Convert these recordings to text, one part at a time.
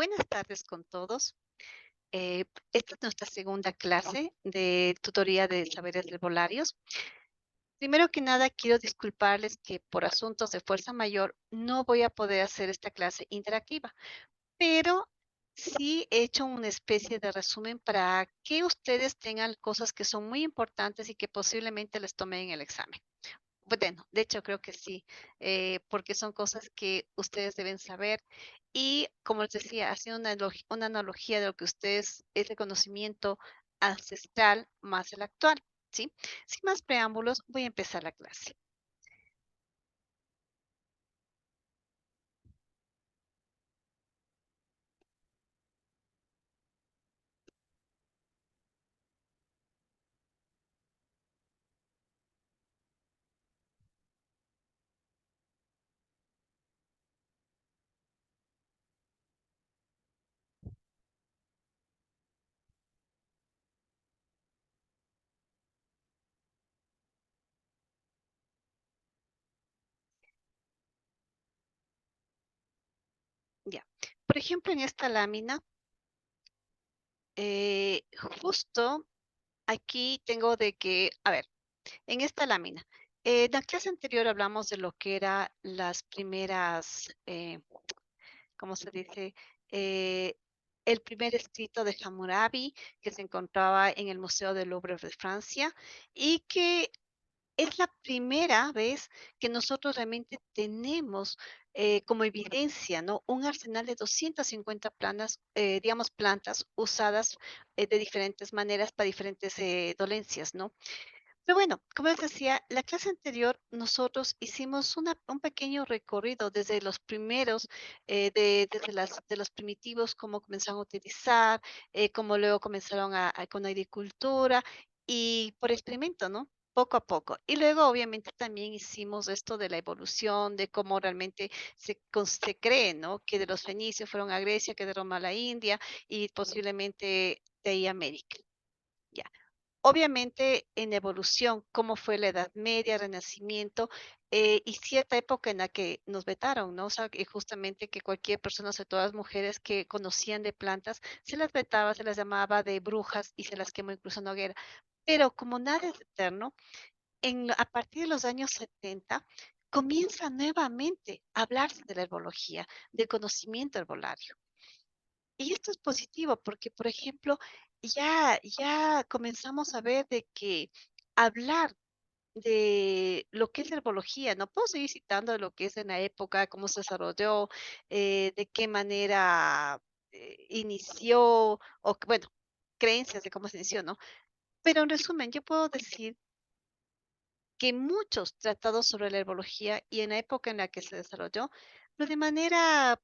Buenas tardes con todos. Esta es nuestra segunda clase de tutoría de saberes herbolarios. Primero que nada, quiero disculparles que por asuntos de fuerza mayor no voy a poder hacer esta clase interactiva, pero sí he hecho una especie de resumen para que ustedes tengan cosas que son muy importantes y que posiblemente les tomen en el examen. Bueno, de hecho creo que sí, porque son cosas que ustedes deben saber. Y como les decía, haciendo una analogía de lo que ustedes es el conocimiento ancestral más el actual, ¿sí? Sin más preámbulos, voy a empezar la clase. Ya. Por ejemplo, en esta lámina, eh, justo aquí tengo de que, a ver, en esta lámina, en la clase anterior hablamos de lo que eran las primeras ¿cómo se dice? Eh, el primer escrito de Hammurabi que se encontraba en el Museo del Louvre de Francia y que es la primera vez que nosotros realmente tenemos como evidencia, ¿no? Un arsenal de 250 digamos, plantas usadas de diferentes maneras para diferentes dolencias, ¿no? Pero bueno, como les decía, la clase anterior nosotros hicimos un pequeño recorrido desde los primeros, desde los primitivos, cómo comenzaron a utilizar, cómo luego comenzaron con la agricultura y por experimento, ¿no? Poco a poco. Y luego, obviamente, también hicimos esto de la evolución, de cómo realmente se cree, ¿no? Que de los fenicios fueron a Grecia, que de Roma a la India y posiblemente de ahí a América. Ya. Obviamente, en evolución, cómo fue la Edad Media, Renacimiento, y cierta época en la que nos vetaron, ¿no? O sea, que justamente que cualquier persona, sobre todo las mujeres que conocían de plantas, se las vetaba, se las llamaba de brujas y se las quemó incluso en hoguera. Pero como nada es eterno, a partir de los años 70 comienza nuevamente a hablarse de la herbología, del conocimiento herbolario. Y esto es positivo porque, por ejemplo, ya comenzamos a ver de que hablar de lo que es herbología, no puedo seguir citando lo que es en la época, cómo se desarrolló, de qué manera inició, bueno, creencias de cómo se inició, ¿no? Pero en resumen, yo puedo decir que muchos tratados sobre la herbología y en la época en la que se desarrolló, pero de manera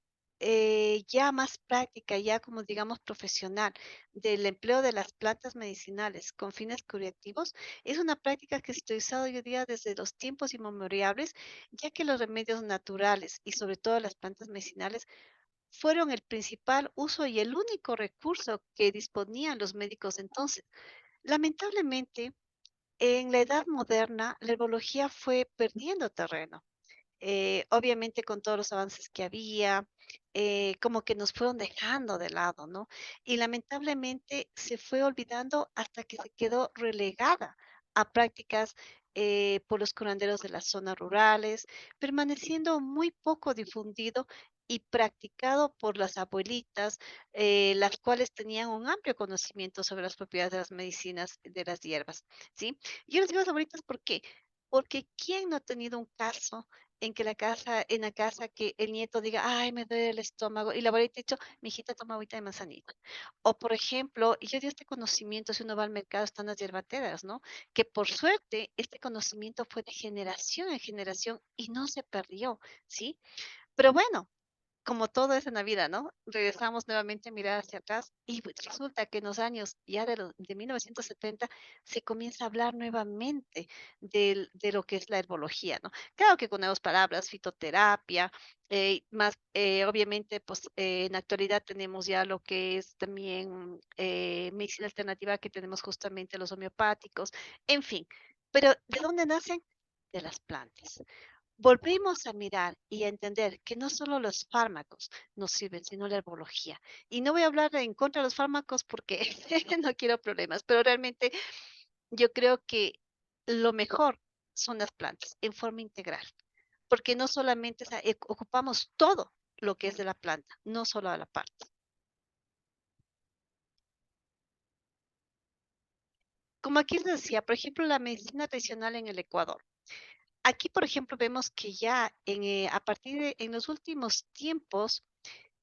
ya más práctica, ya como digamos profesional, del empleo de las plantas medicinales con fines curativos, es una práctica que se ha utilizado hoy en día desde los tiempos inmemoriales, ya que los remedios naturales y sobre todo las plantas medicinales fueron el principal uso y el único recurso que disponían los médicos entonces. Lamentablemente, en la edad moderna, la herbología fue perdiendo terreno. Obviamente con todos los avances que había, como que nos fueron dejando de lado, ¿no? Y lamentablemente se fue olvidando hasta que se quedó relegada a prácticas por los curanderos de las zonas rurales, permaneciendo muy poco difundido y practicado por las abuelitas, las cuales tenían un amplio conocimiento sobre las propiedades de las medicinas de las hierbas, ¿sí? Yo les digo las abuelitas, ¿por qué? Porque ¿quién no ha tenido un caso en la casa que el nieto diga, ay, me duele el estómago, y la abuelita ha dicho, mi hijita toma agüita de manzanilla? O, por ejemplo, y yo di este conocimiento, si uno va al mercado, están las hierbateras, ¿no? Que por suerte, este conocimiento fue de generación en generación y no se perdió, ¿sí? Pero bueno, como todo es en la vida, ¿no? Regresamos nuevamente a mirar hacia atrás y pues resulta que en los años ya de 1970 se comienza a hablar nuevamente de lo que es la herbología, ¿no? Claro que con nuevas palabras, fitoterapia, más obviamente, pues en la actualidad tenemos ya lo que es también medicina alternativa, que tenemos justamente los homeopáticos, en fin. Pero ¿de dónde nacen? De las plantas. volvemos a mirar y a entender que no solo los fármacos nos sirven, sino la herbología. Y no voy a hablar en contra de los fármacos porque no quiero problemas, pero realmente yo creo que lo mejor son las plantas en forma integral, porque no solamente ocupamos todo lo que es de la planta, no solo de la parte. Como aquí les decía, por ejemplo, la medicina tradicional en el Ecuador. Aquí, por ejemplo, vemos que ya a partir de en los últimos tiempos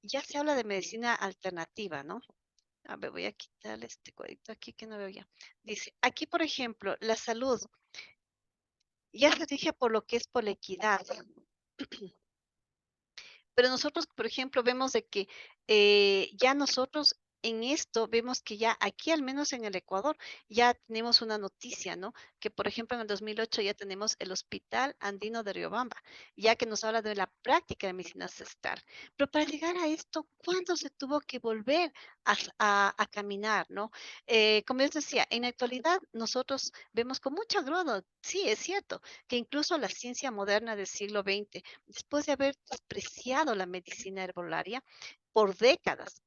ya se habla de medicina alternativa, ¿no? A ver, voy a quitarle este cuadrito aquí que no veo ya. Dice, aquí, por ejemplo, la salud ya se rige por lo que es por la equidad. Pero nosotros, por ejemplo, vemos de que ya nosotros en esto vemos que ya aquí, al menos en el Ecuador, ya tenemos una noticia, ¿no? Que, por ejemplo, en el 2008 ya tenemos el Hospital Andino de Riobamba, ya que nos habla de la práctica de medicina ancestral. Pero para llegar a esto, ¿cuándo se tuvo que volver a caminar, ¿no? Como les decía, en la actualidad nosotros vemos con mucho agrado, sí, es cierto, que incluso la ciencia moderna del siglo XX después de haber despreciado la medicina herbolaria por décadas.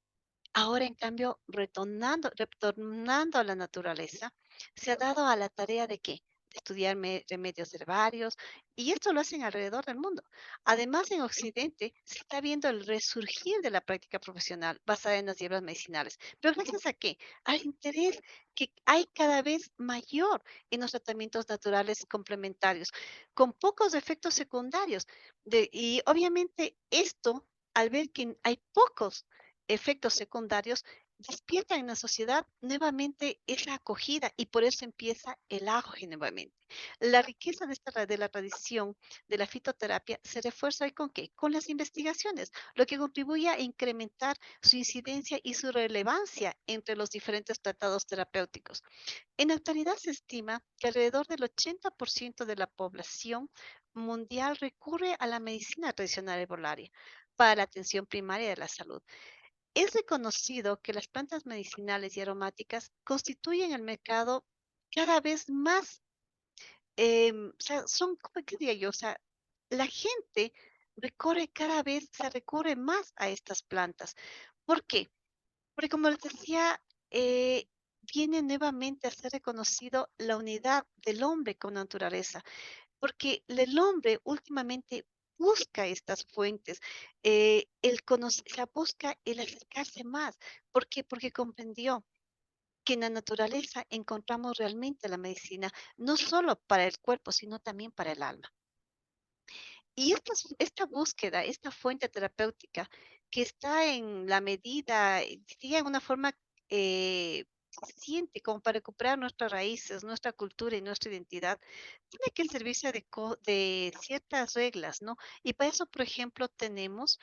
Ahora, en cambio, retornando a la naturaleza, se ha dado a la tarea de qué? De estudiar remedios herbarios, y esto lo hacen alrededor del mundo. Además, en Occidente se está viendo el resurgir de la práctica profesional basada en las hierbas medicinales. ¿Pero gracias a qué? Al interés que hay cada vez mayor en los tratamientos naturales complementarios, con pocos efectos secundarios. Y obviamente esto, al ver que hay pocos efectos secundarios, despierta en la sociedad nuevamente esa acogida y por eso empieza el auge nuevamente. La riqueza de la tradición de la fitoterapia se refuerza hoy con qué? Con las investigaciones, lo que contribuye a incrementar su incidencia y su relevancia entre los diferentes tratados terapéuticos. En la actualidad se estima que alrededor del 80% de la población mundial recurre a la medicina tradicional herbolaria para la atención primaria de la salud. Es reconocido que las plantas medicinales y aromáticas constituyen el mercado cada vez más, o sea, son, ¿qué diría yo? O sea, la gente recorre cada vez, se recurre más a estas plantas. ¿Por qué? Porque como les decía, viene nuevamente a ser reconocido la unidad del hombre con la naturaleza, porque el hombre últimamente busca estas fuentes, o sea, busca el acercarse más. ¿Por qué? Porque comprendió que en la naturaleza encontramos realmente la medicina, no solo para el cuerpo, sino también para el alma. Y esta búsqueda, esta fuente terapéutica que está en la medida, diría en una forma eficiente como para recuperar nuestras raíces, nuestra cultura y nuestra identidad, tiene que servirse de ciertas reglas, ¿no? Y para eso, por ejemplo, tenemos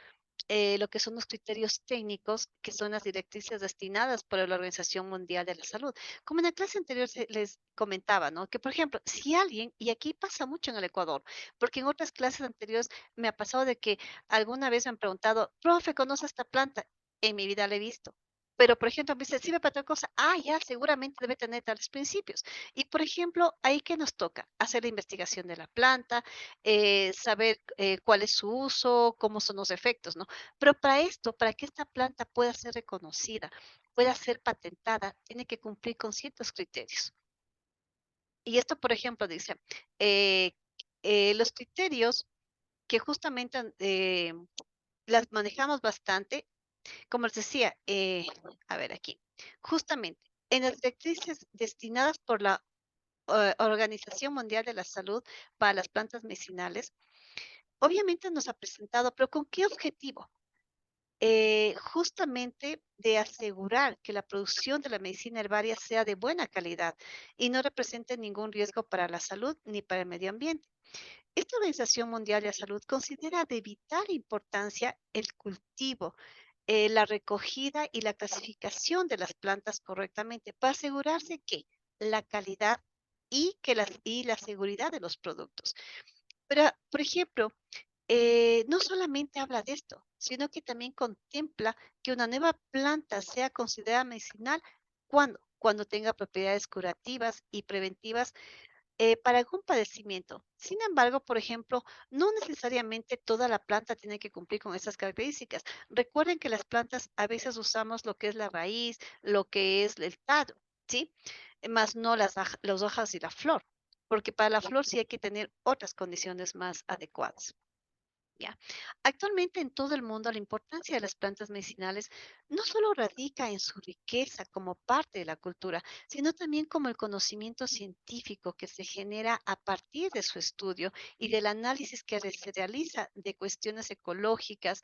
lo que son los criterios técnicos, que son las directrices destinadas por la Organización Mundial de la Salud. Como en la clase anterior les comentaba, ¿no? Que, por ejemplo, si alguien, y aquí pasa mucho en el Ecuador, porque en otras clases anteriores me ha pasado de que alguna vez me han preguntado, profe, ¿conoce esta planta? En mi vida la he visto. Pero, por ejemplo, me dice, sirve para tal cosa. Ah, ya, seguramente debe tener tales principios. Y, por ejemplo, ahí que nos toca hacer la investigación de la planta, saber cuál es su uso, cómo son los efectos, ¿no? Pero para esto, para que esta planta pueda ser reconocida, pueda ser patentada, tiene que cumplir con ciertos criterios. Y esto, por ejemplo, dice, eh, los criterios que justamente las manejamos bastante, como les decía, a ver aquí, justamente en las directrices destinadas por la Organización Mundial de la Salud para las plantas medicinales, obviamente nos ha presentado, pero ¿con qué objetivo? Justamente de asegurar que la producción de la medicina herbaria sea de buena calidad y no represente ningún riesgo para la salud ni para el medio ambiente. Esta Organización Mundial de la Salud considera de vital importancia el cultivo, la recogida y la clasificación de las plantas correctamente para asegurarse que la calidad y la seguridad de los productos. Pero, por ejemplo, no solamente habla de esto, sino que también contempla que una nueva planta sea considerada medicinal cuando tenga propiedades curativas y preventivas para algún padecimiento. Sin embargo, por ejemplo, no necesariamente toda la planta tiene que cumplir con esas características. Recuerden que las plantas a veces usamos lo que es la raíz, lo que es el tallo, ¿sí? Más no las hojas y la flor, porque para la flor sí hay que tener otras condiciones más adecuadas. ¿Ya? Actualmente en todo el mundo la importancia de las plantas medicinales no solo radica en su riqueza como parte de la cultura, sino también como el conocimiento científico que se genera a partir de su estudio y del análisis que se realiza de cuestiones ecológicas.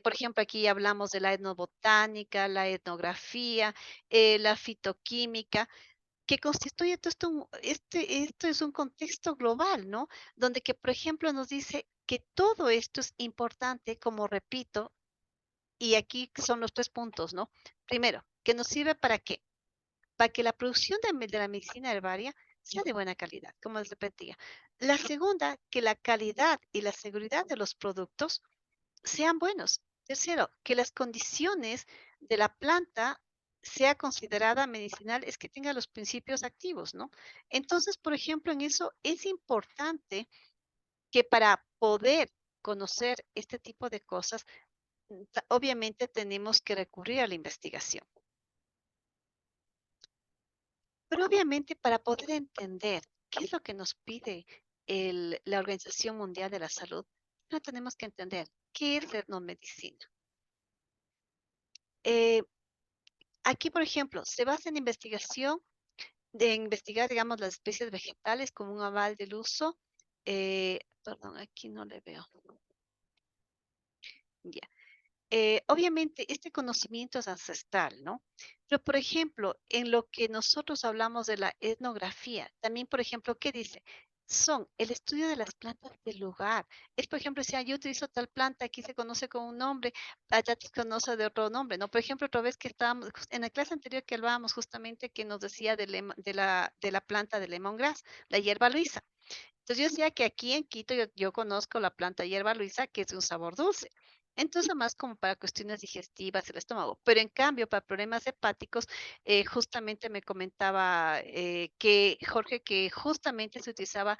Por ejemplo, aquí hablamos de la etnobotánica, la etnografía, la fitoquímica que constituye todo esto, esto es un contexto global, ¿no? Donde que, por ejemplo, nos dice que todo esto es importante, como repito, y aquí son los 3 puntos, ¿no? Primero, que nos sirve para qué? Para que la producción de la medicina herbaria sea de buena calidad, como les repetía. La segunda, que la calidad y la seguridad de los productos sean buenos. Tercero, que las condiciones de la planta sea considerada medicinal, es que tenga los principios activos, ¿no? Entonces, por ejemplo, en eso es importante que para poder conocer este tipo de cosas, obviamente tenemos que recurrir a la investigación. Pero obviamente para poder entender qué es lo que nos pide la Organización Mundial de la Salud, no tenemos que entender qué es la etnomedicina. Eh, Aquí, por ejemplo, se basa en investigación de investigar, digamos, las especies vegetales como un aval del uso. Perdón, aquí no le veo. Ya. Obviamente, este conocimiento es ancestral, ¿no? Pero, por ejemplo, en lo que nosotros hablamos de la etnografía, también, por ejemplo, ¿qué dice? Son el estudio de las plantas del lugar. Es, por ejemplo, si yo utilizo tal planta, aquí se conoce con un nombre, allá se conoce de otro nombre, ¿no? Por ejemplo, otra vez que estábamos, en la clase anterior que hablábamos justamente que nos decía de la planta de lemongrass, la hierba luisa. Entonces yo decía que aquí en Quito yo conozco la planta hierba luisa, que es de un sabor dulce. Entonces, más como para cuestiones digestivas, el estómago. Pero en cambio, para problemas hepáticos, justamente me comentaba que Jorge, que justamente se utilizaba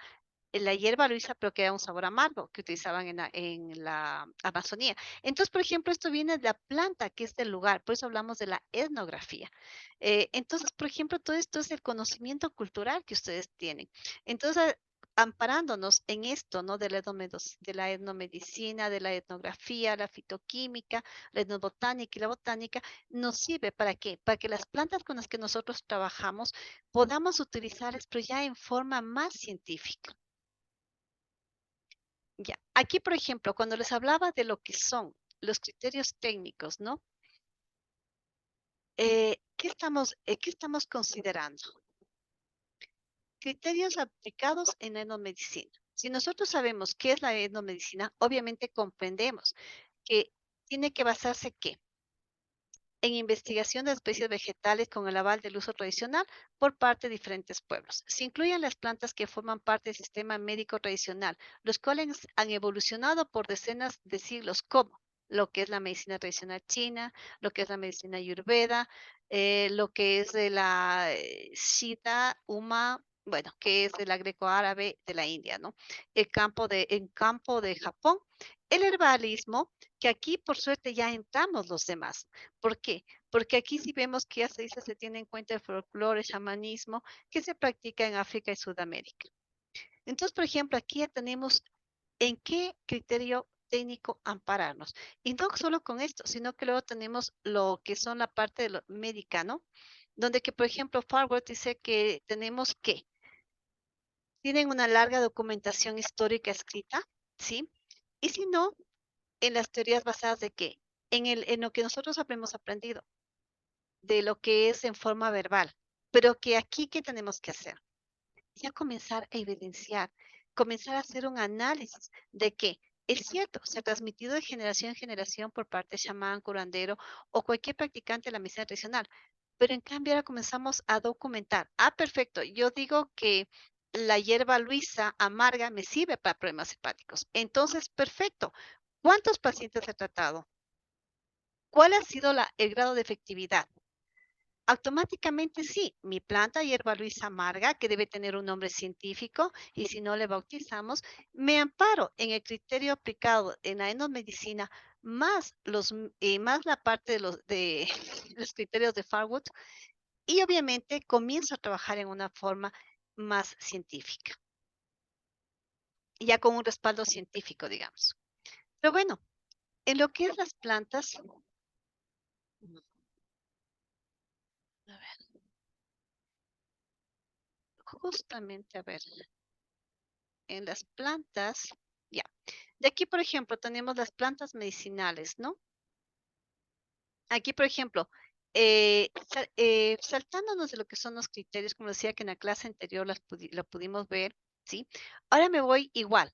la hierba luisa, pero que era un sabor amargo que utilizaban en la Amazonía. Entonces, por ejemplo, esto viene de la planta, que es del lugar, por eso hablamos de la etnografía. Entonces, por ejemplo, todo esto es el conocimiento cultural que ustedes tienen. Entonces, amparándonos en esto, ¿no? De la etnomedicina, de la etnografía, la fitoquímica, la etnobotánica y la botánica, nos sirve ¿para qué? Para que las plantas con las que nosotros trabajamos podamos utilizarlas, pero ya en forma más científica. Ya, aquí, por ejemplo, cuando les hablaba de lo que son los criterios técnicos, ¿no? ¿Qué estamos considerando? Criterios aplicados en etnomedicina. Si nosotros sabemos qué es la etnomedicina, obviamente comprendemos que tiene que basarse ¿qué? En investigación de especies vegetales con el aval del uso tradicional por parte de diferentes pueblos. Se incluyen las plantas que forman parte del sistema médico tradicional, los cuales han evolucionado por decenas de siglos, como lo que es la medicina tradicional china, lo que es la medicina ayurveda, lo que es de la Siddha, Uma, bueno, que es de la greco-árabe de la India, ¿no? En campo de Japón, el herbalismo, que aquí por suerte ya entramos los demás. ¿Por qué? Porque aquí sí vemos que ya se tiene en cuenta el folclore, chamanismo, que se practica en África y Sudamérica. Entonces, por ejemplo, aquí ya tenemos en qué criterio técnico ampararnos. Y no solo con esto, sino que luego tenemos lo que son la parte de lo médica, ¿no? Donde que, por ejemplo, Farwell dice que tenemos que, tienen una larga documentación histórica escrita, ¿sí? Y si no, en las teorías basadas de qué? En lo que nosotros hemos aprendido de lo que es en forma verbal, pero que aquí, ¿qué tenemos que hacer? Ya comenzar a evidenciar, comenzar a hacer un análisis de que es cierto, se ha transmitido de generación en generación por parte de chamán, curandero o cualquier practicante de la medicina tradicional, pero en cambio ahora comenzamos a documentar. Ah, perfecto, yo digo que la hierba luisa amarga me sirve para problemas hepáticos. Entonces, perfecto. ¿Cuántos pacientes he tratado? ¿Cuál ha sido el grado de efectividad? Automáticamente sí, mi planta hierba Luisa amarga, que debe tener un nombre científico, y si no le bautizamos, me amparo en el criterio aplicado en la endomedicina, más la parte de los los criterios de Farwood, y obviamente comienzo a trabajar en una forma más científica, ya con un respaldo científico, digamos. Pero bueno, en lo que es las plantas, a ver, justamente, a ver, en las plantas, ya. De aquí, por ejemplo, tenemos las plantas medicinales, ¿no? Aquí, por ejemplo, saltándonos de lo que son los criterios, como decía que en la clase anterior lo pudimos ver, ¿sí? Ahora me voy igual.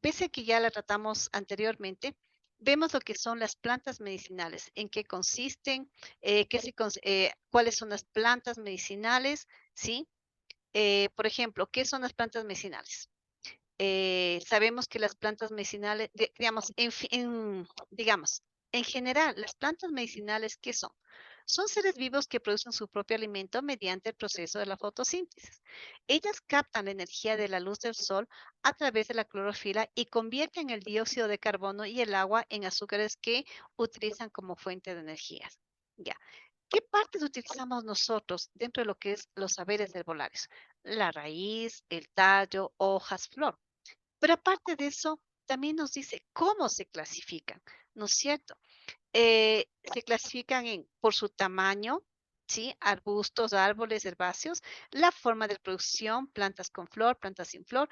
Pese a que ya la tratamos anteriormente, vemos lo que son las plantas medicinales, en qué consisten, cuáles son las plantas medicinales, ¿sí? Por ejemplo, ¿qué son las plantas medicinales? Sabemos que las plantas medicinales, digamos, digamos, en general, las plantas medicinales, ¿qué son? Son seres vivos que producen su propio alimento mediante el proceso de la fotosíntesis. Ellas captan la energía de la luz del sol a través de la clorofila y convierten el dióxido de carbono y el agua en azúcares que utilizan como fuente de energías. Ya. ¿Qué partes utilizamos nosotros dentro de lo que es los saberes herbolares? La raíz, el tallo, hojas, flor. Pero aparte de eso, también nos dice cómo se clasifican, ¿no es cierto? Se clasifican por su tamaño, ¿sí? Arbustos, árboles, herbáceos, la forma de producción, plantas con flor, plantas sin flor,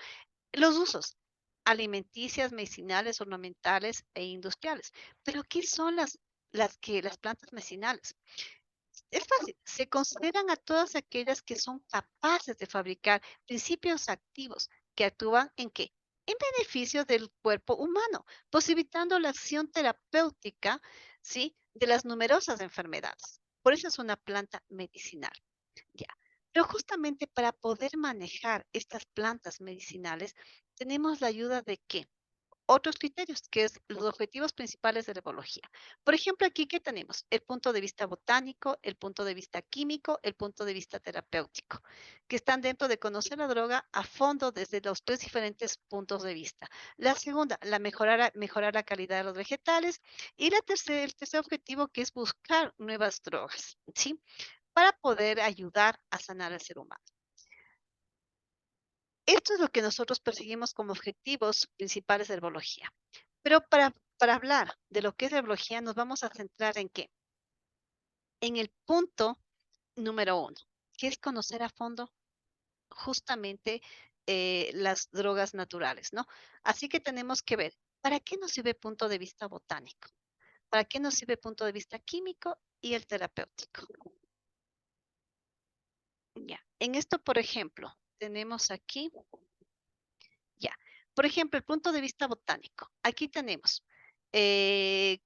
los usos, alimenticias, medicinales, ornamentales e industriales. Pero ¿qué son las plantas medicinales? Es fácil, se consideran a todas aquellas que son capaces de fabricar principios activos que actúan ¿en qué? En beneficio del cuerpo humano, posibilitando la acción terapéutica, ¿sí? De las numerosas enfermedades. Por eso es una planta medicinal, ya. Pero justamente para poder manejar estas plantas medicinales, tenemos la ayuda de ¿qué? Otros criterios, que es los objetivos principales de la ecología. Por ejemplo, aquí, ¿qué tenemos? El punto de vista botánico, el punto de vista químico, el punto de vista terapéutico, que están dentro de conocer la droga a fondo desde los tres diferentes puntos de vista. La segunda, mejorar la calidad de los vegetales. Y el tercer objetivo, que es buscar nuevas drogas, ¿sí? Para poder ayudar a sanar al ser humano. Esto es lo que nosotros perseguimos como objetivos principales de herbología. Pero para hablar de lo que es herbología, nos vamos a centrar en qué? En el punto número uno, que es conocer a fondo justamente las drogas naturales, ¿no? Así que tenemos que ver, ¿para qué nos sirve punto de vista botánico? ¿Para qué nos sirve punto de vista químico y el terapéutico? Ya, en esto, por ejemplo, tenemos aquí, ya, por ejemplo, el punto de vista botánico. Aquí tenemos eh,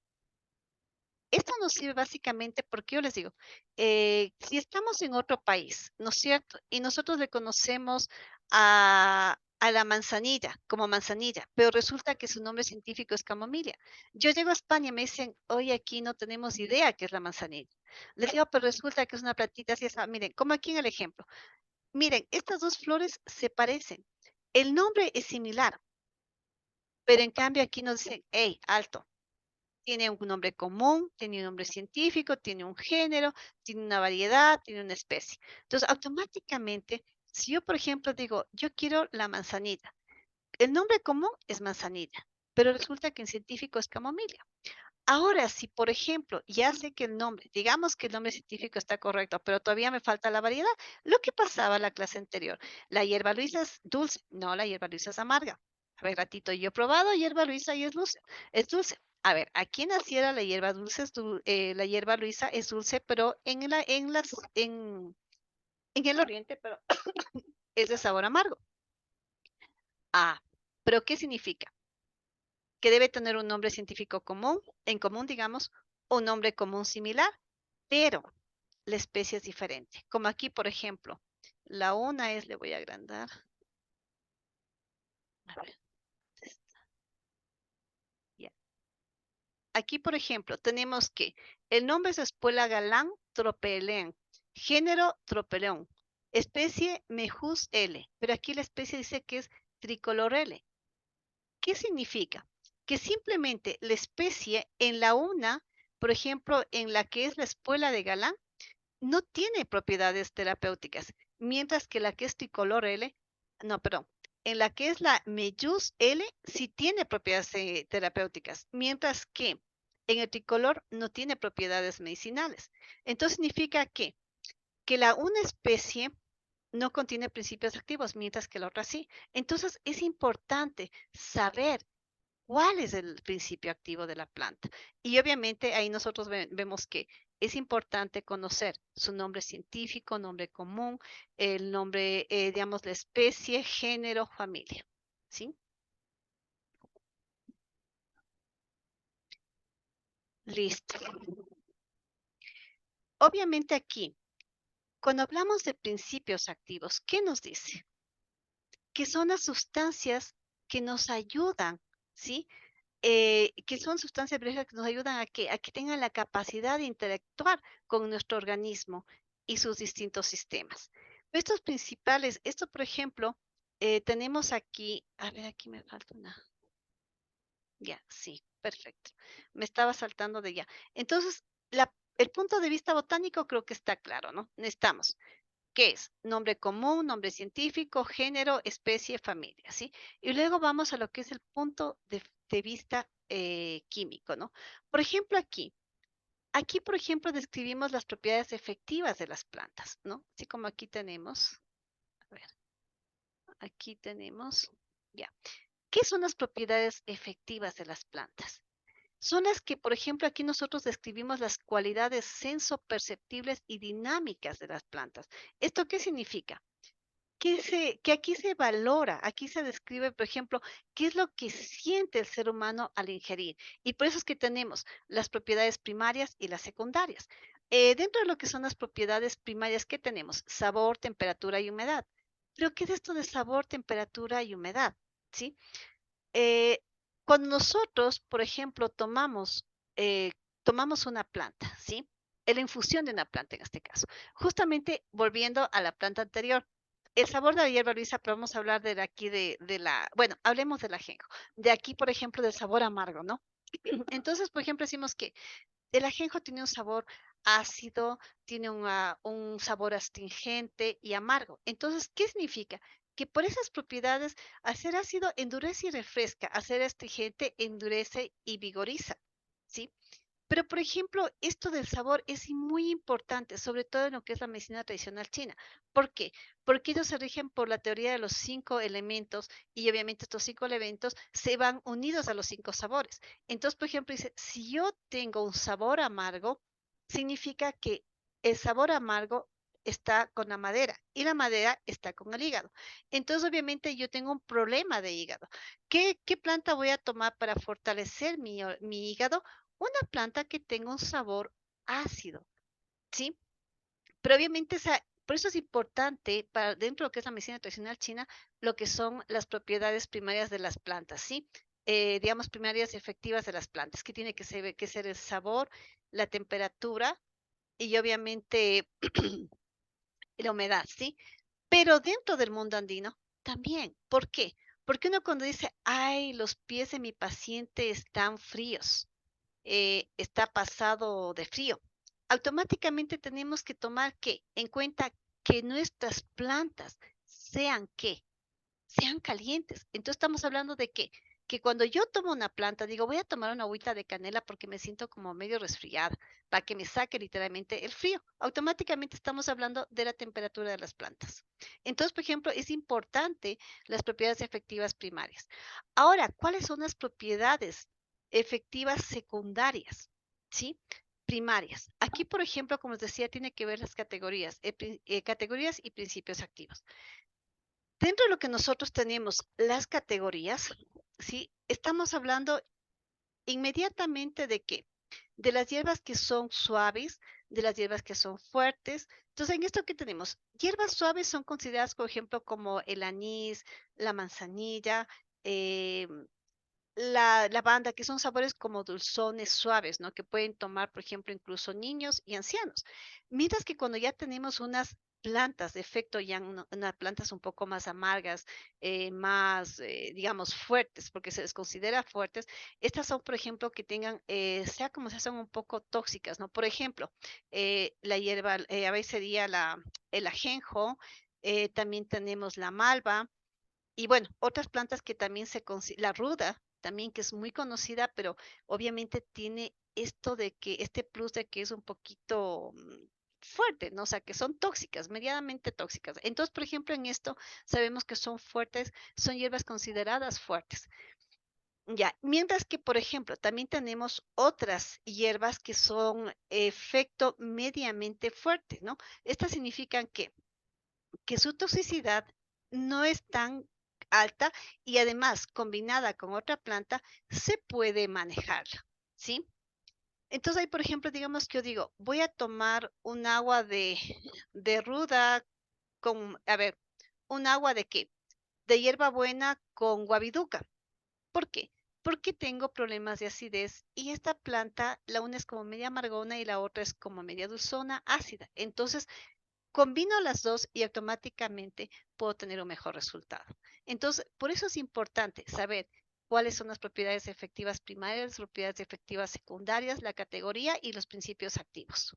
esto nos sirve básicamente porque yo les digo, si estamos en otro país, ¿no es cierto? Y nosotros le conocemos a la manzanilla como manzanilla, pero resulta que su nombre científico es camomilla. Yo llego a España y me dicen, oye, aquí no tenemos idea qué es la manzanilla. Les digo, pero resulta que es una plantita así, esa. Miren, como aquí en el ejemplo. Miren, estas dos flores se parecen. El nombre es similar, pero en cambio aquí nos dicen, hey, alto. Tiene un nombre común, tiene un nombre científico, tiene un género, tiene una variedad, tiene una especie. Entonces, automáticamente, si yo, por ejemplo, digo, yo quiero la manzanilla, el nombre común es manzanilla, pero resulta que en científico es camomila. Ahora, si por ejemplo, ya sé que el nombre, digamos que el nombre científico está correcto, pero todavía me falta la variedad, lo que pasaba en la clase anterior, la hierba luisa es dulce, no, la hierba luisa es amarga. A ver, ratito, yo he probado hierba luisa y es dulce. A ver, aquí naciera la hierba dulce, la hierba luisa es dulce, pero en el oriente, pero es de sabor amargo. Ah, pero ¿qué significa? Que debe tener un nombre científico común, en común, digamos, un nombre común similar, pero la especie es diferente. Como aquí, por ejemplo, la una es, le voy a agrandar. A ver, ya. Aquí, por ejemplo, tenemos que el nombre es Espuela galán tropelen. Género, tropeleón. Especie, Mejus L. Pero aquí la especie dice que es tricolor L. ¿Qué significa? Que simplemente la especie en la una, por ejemplo, en la que es la espuela de Galán, no tiene propiedades terapéuticas, mientras que la que es tricolor L, no, perdón, en la que es la Mejus L sí tiene propiedades terapéuticas, mientras que en el tricolor no tiene propiedades medicinales. Entonces significa que la una especie no contiene principios activos, mientras que la otra sí. Entonces es importante saber cuál es el principio activo de la planta. Y obviamente ahí nosotros vemos que es importante conocer su nombre científico, nombre común, el nombre, digamos, la especie, género, familia. ¿Sí? Listo. Obviamente aquí, cuando hablamos de principios activos, ¿qué nos dice? Que son las sustancias que nos ayudan, ¿sí? Que son sustancias biológicas que nos ayudan a que tengan la capacidad de interactuar con nuestro organismo y sus distintos sistemas. Estos principales, esto por ejemplo, tenemos aquí, a ver, aquí me falta una, ya, sí, perfecto. Me estaba saltando de ya. Entonces, el punto de vista botánico creo que está claro, ¿no? Necesitamos ¿qué es? Nombre común, nombre científico, género, especie, familia, ¿sí? Y luego vamos a lo que es el punto de vista químico, ¿no? Por ejemplo, aquí, por ejemplo, describimos las propiedades efectivas de las plantas, ¿no? Así como aquí tenemos, a ver, aquí tenemos, ya. ¿Qué son las propiedades efectivas de las plantas? Son las que, por ejemplo, aquí nosotros describimos las cualidades sensoperceptibles y dinámicas de las plantas. ¿Esto qué significa? Que aquí se valora, aquí se describe, por ejemplo, qué es lo que siente el ser humano al ingerir. Y por eso es que tenemos las propiedades primarias y las secundarias. Dentro de lo que son las propiedades primarias, ¿qué tenemos? Sabor, temperatura y humedad. Pero ¿qué es esto de sabor, temperatura y humedad? ¿Sí? Eh, Cuando nosotros, por ejemplo, tomamos una planta, ¿sí? La infusión de una planta en este caso. Justamente volviendo a la planta anterior, el sabor de la hierba Luisa, pero vamos a hablar de aquí bueno, hablemos del ajenjo. De aquí, por ejemplo, del sabor amargo, ¿no? Entonces, por ejemplo, decimos que el ajenjo tiene un sabor ácido, tiene un sabor astringente y amargo. Entonces, ¿qué significa? Que por esas propiedades, al ser ácido, endurece y refresca, al ser astringente, endurece y vigoriza, ¿sí? Pero, por ejemplo, esto del sabor es muy importante, sobre todo en lo que es la medicina tradicional china. ¿Por qué? Porque ellos se rigen por la teoría de los 5 elementos y obviamente estos 5 elementos se van unidos a los 5 sabores. Entonces, por ejemplo, dice, si yo tengo un sabor amargo, significa que el sabor amargo está con la madera y la madera está con el hígado. Entonces, obviamente, yo tengo un problema de hígado. ¿Qué planta voy a tomar para fortalecer mi hígado? Una planta que tenga un sabor ácido, ¿sí? Pero obviamente por eso es importante para dentro de lo que es la medicina tradicional china, lo que son las propiedades primarias de las plantas, ¿sí? Digamos, primarias y efectivas de las plantas, que tiene que ser el sabor, la temperatura y obviamente la humedad, ¿sí? Pero dentro del mundo andino también. ¿Por qué? Porque uno cuando dice, ay, los pies de mi paciente están fríos, está pasado de frío. Automáticamente tenemos que tomar en cuenta que nuestras plantas sean sean calientes. Entonces estamos hablando de que cuando yo tomo una planta, digo, voy a tomar una agüita de canela porque me siento como medio resfriada, para que me saque literalmente el frío. Automáticamente estamos hablando de la temperatura de las plantas. Entonces, por ejemplo, es importante las propiedades efectivas primarias. Ahora, ¿cuáles son las propiedades efectivas secundarias? ¿Sí? Primarias. Aquí, por ejemplo, como les decía, tiene que ver las categorías, categorías y principios activos. Dentro de lo que nosotros tenemos las categorías, ¿sí? Estamos hablando inmediatamente de qué? De las hierbas que son suaves, de las hierbas que son fuertes. Entonces, en esto que tenemos, hierbas suaves son consideradas, por ejemplo, como el anís, la manzanilla, eh, la lavanda, que son sabores como dulzones suaves, ¿no? Que pueden tomar, por ejemplo, incluso niños y ancianos. Mientras que cuando ya tenemos unas plantas de efecto, ya unas plantas un poco más amargas, más, digamos, fuertes, porque se les considera fuertes, estas son, por ejemplo, que tengan, sea como sea, son un poco tóxicas, ¿no? Por ejemplo, la hierba, a veces sería el ajenjo, también tenemos la malva, y bueno, otras plantas que también la ruda, también que es muy conocida, pero obviamente tiene esto de que, este plus de que es un poquito fuerte, ¿no? O sea, que son tóxicas, medianamente tóxicas. Entonces, por ejemplo, en esto sabemos que son fuertes, son hierbas consideradas fuertes. Ya, mientras que, por ejemplo, también tenemos otras hierbas que son efecto mediamente fuerte, ¿no? Estas significan que su toxicidad no es tan alta y además combinada con otra planta se puede manejarla, ¿sí? Entonces ahí, por ejemplo, digamos que yo digo, voy a tomar un agua de ruda con, a ver, un agua de qué? De hierbabuena con guabiduca. ¿Por qué? Porque tengo problemas de acidez y esta planta, la una es como media amargona y la otra es como media dulzona ácida. Entonces, combino las dos y automáticamente puedo tener un mejor resultado. Entonces, por eso es importante saber cuáles son las propiedades efectivas primarias, las propiedades efectivas secundarias, la categoría y los principios activos.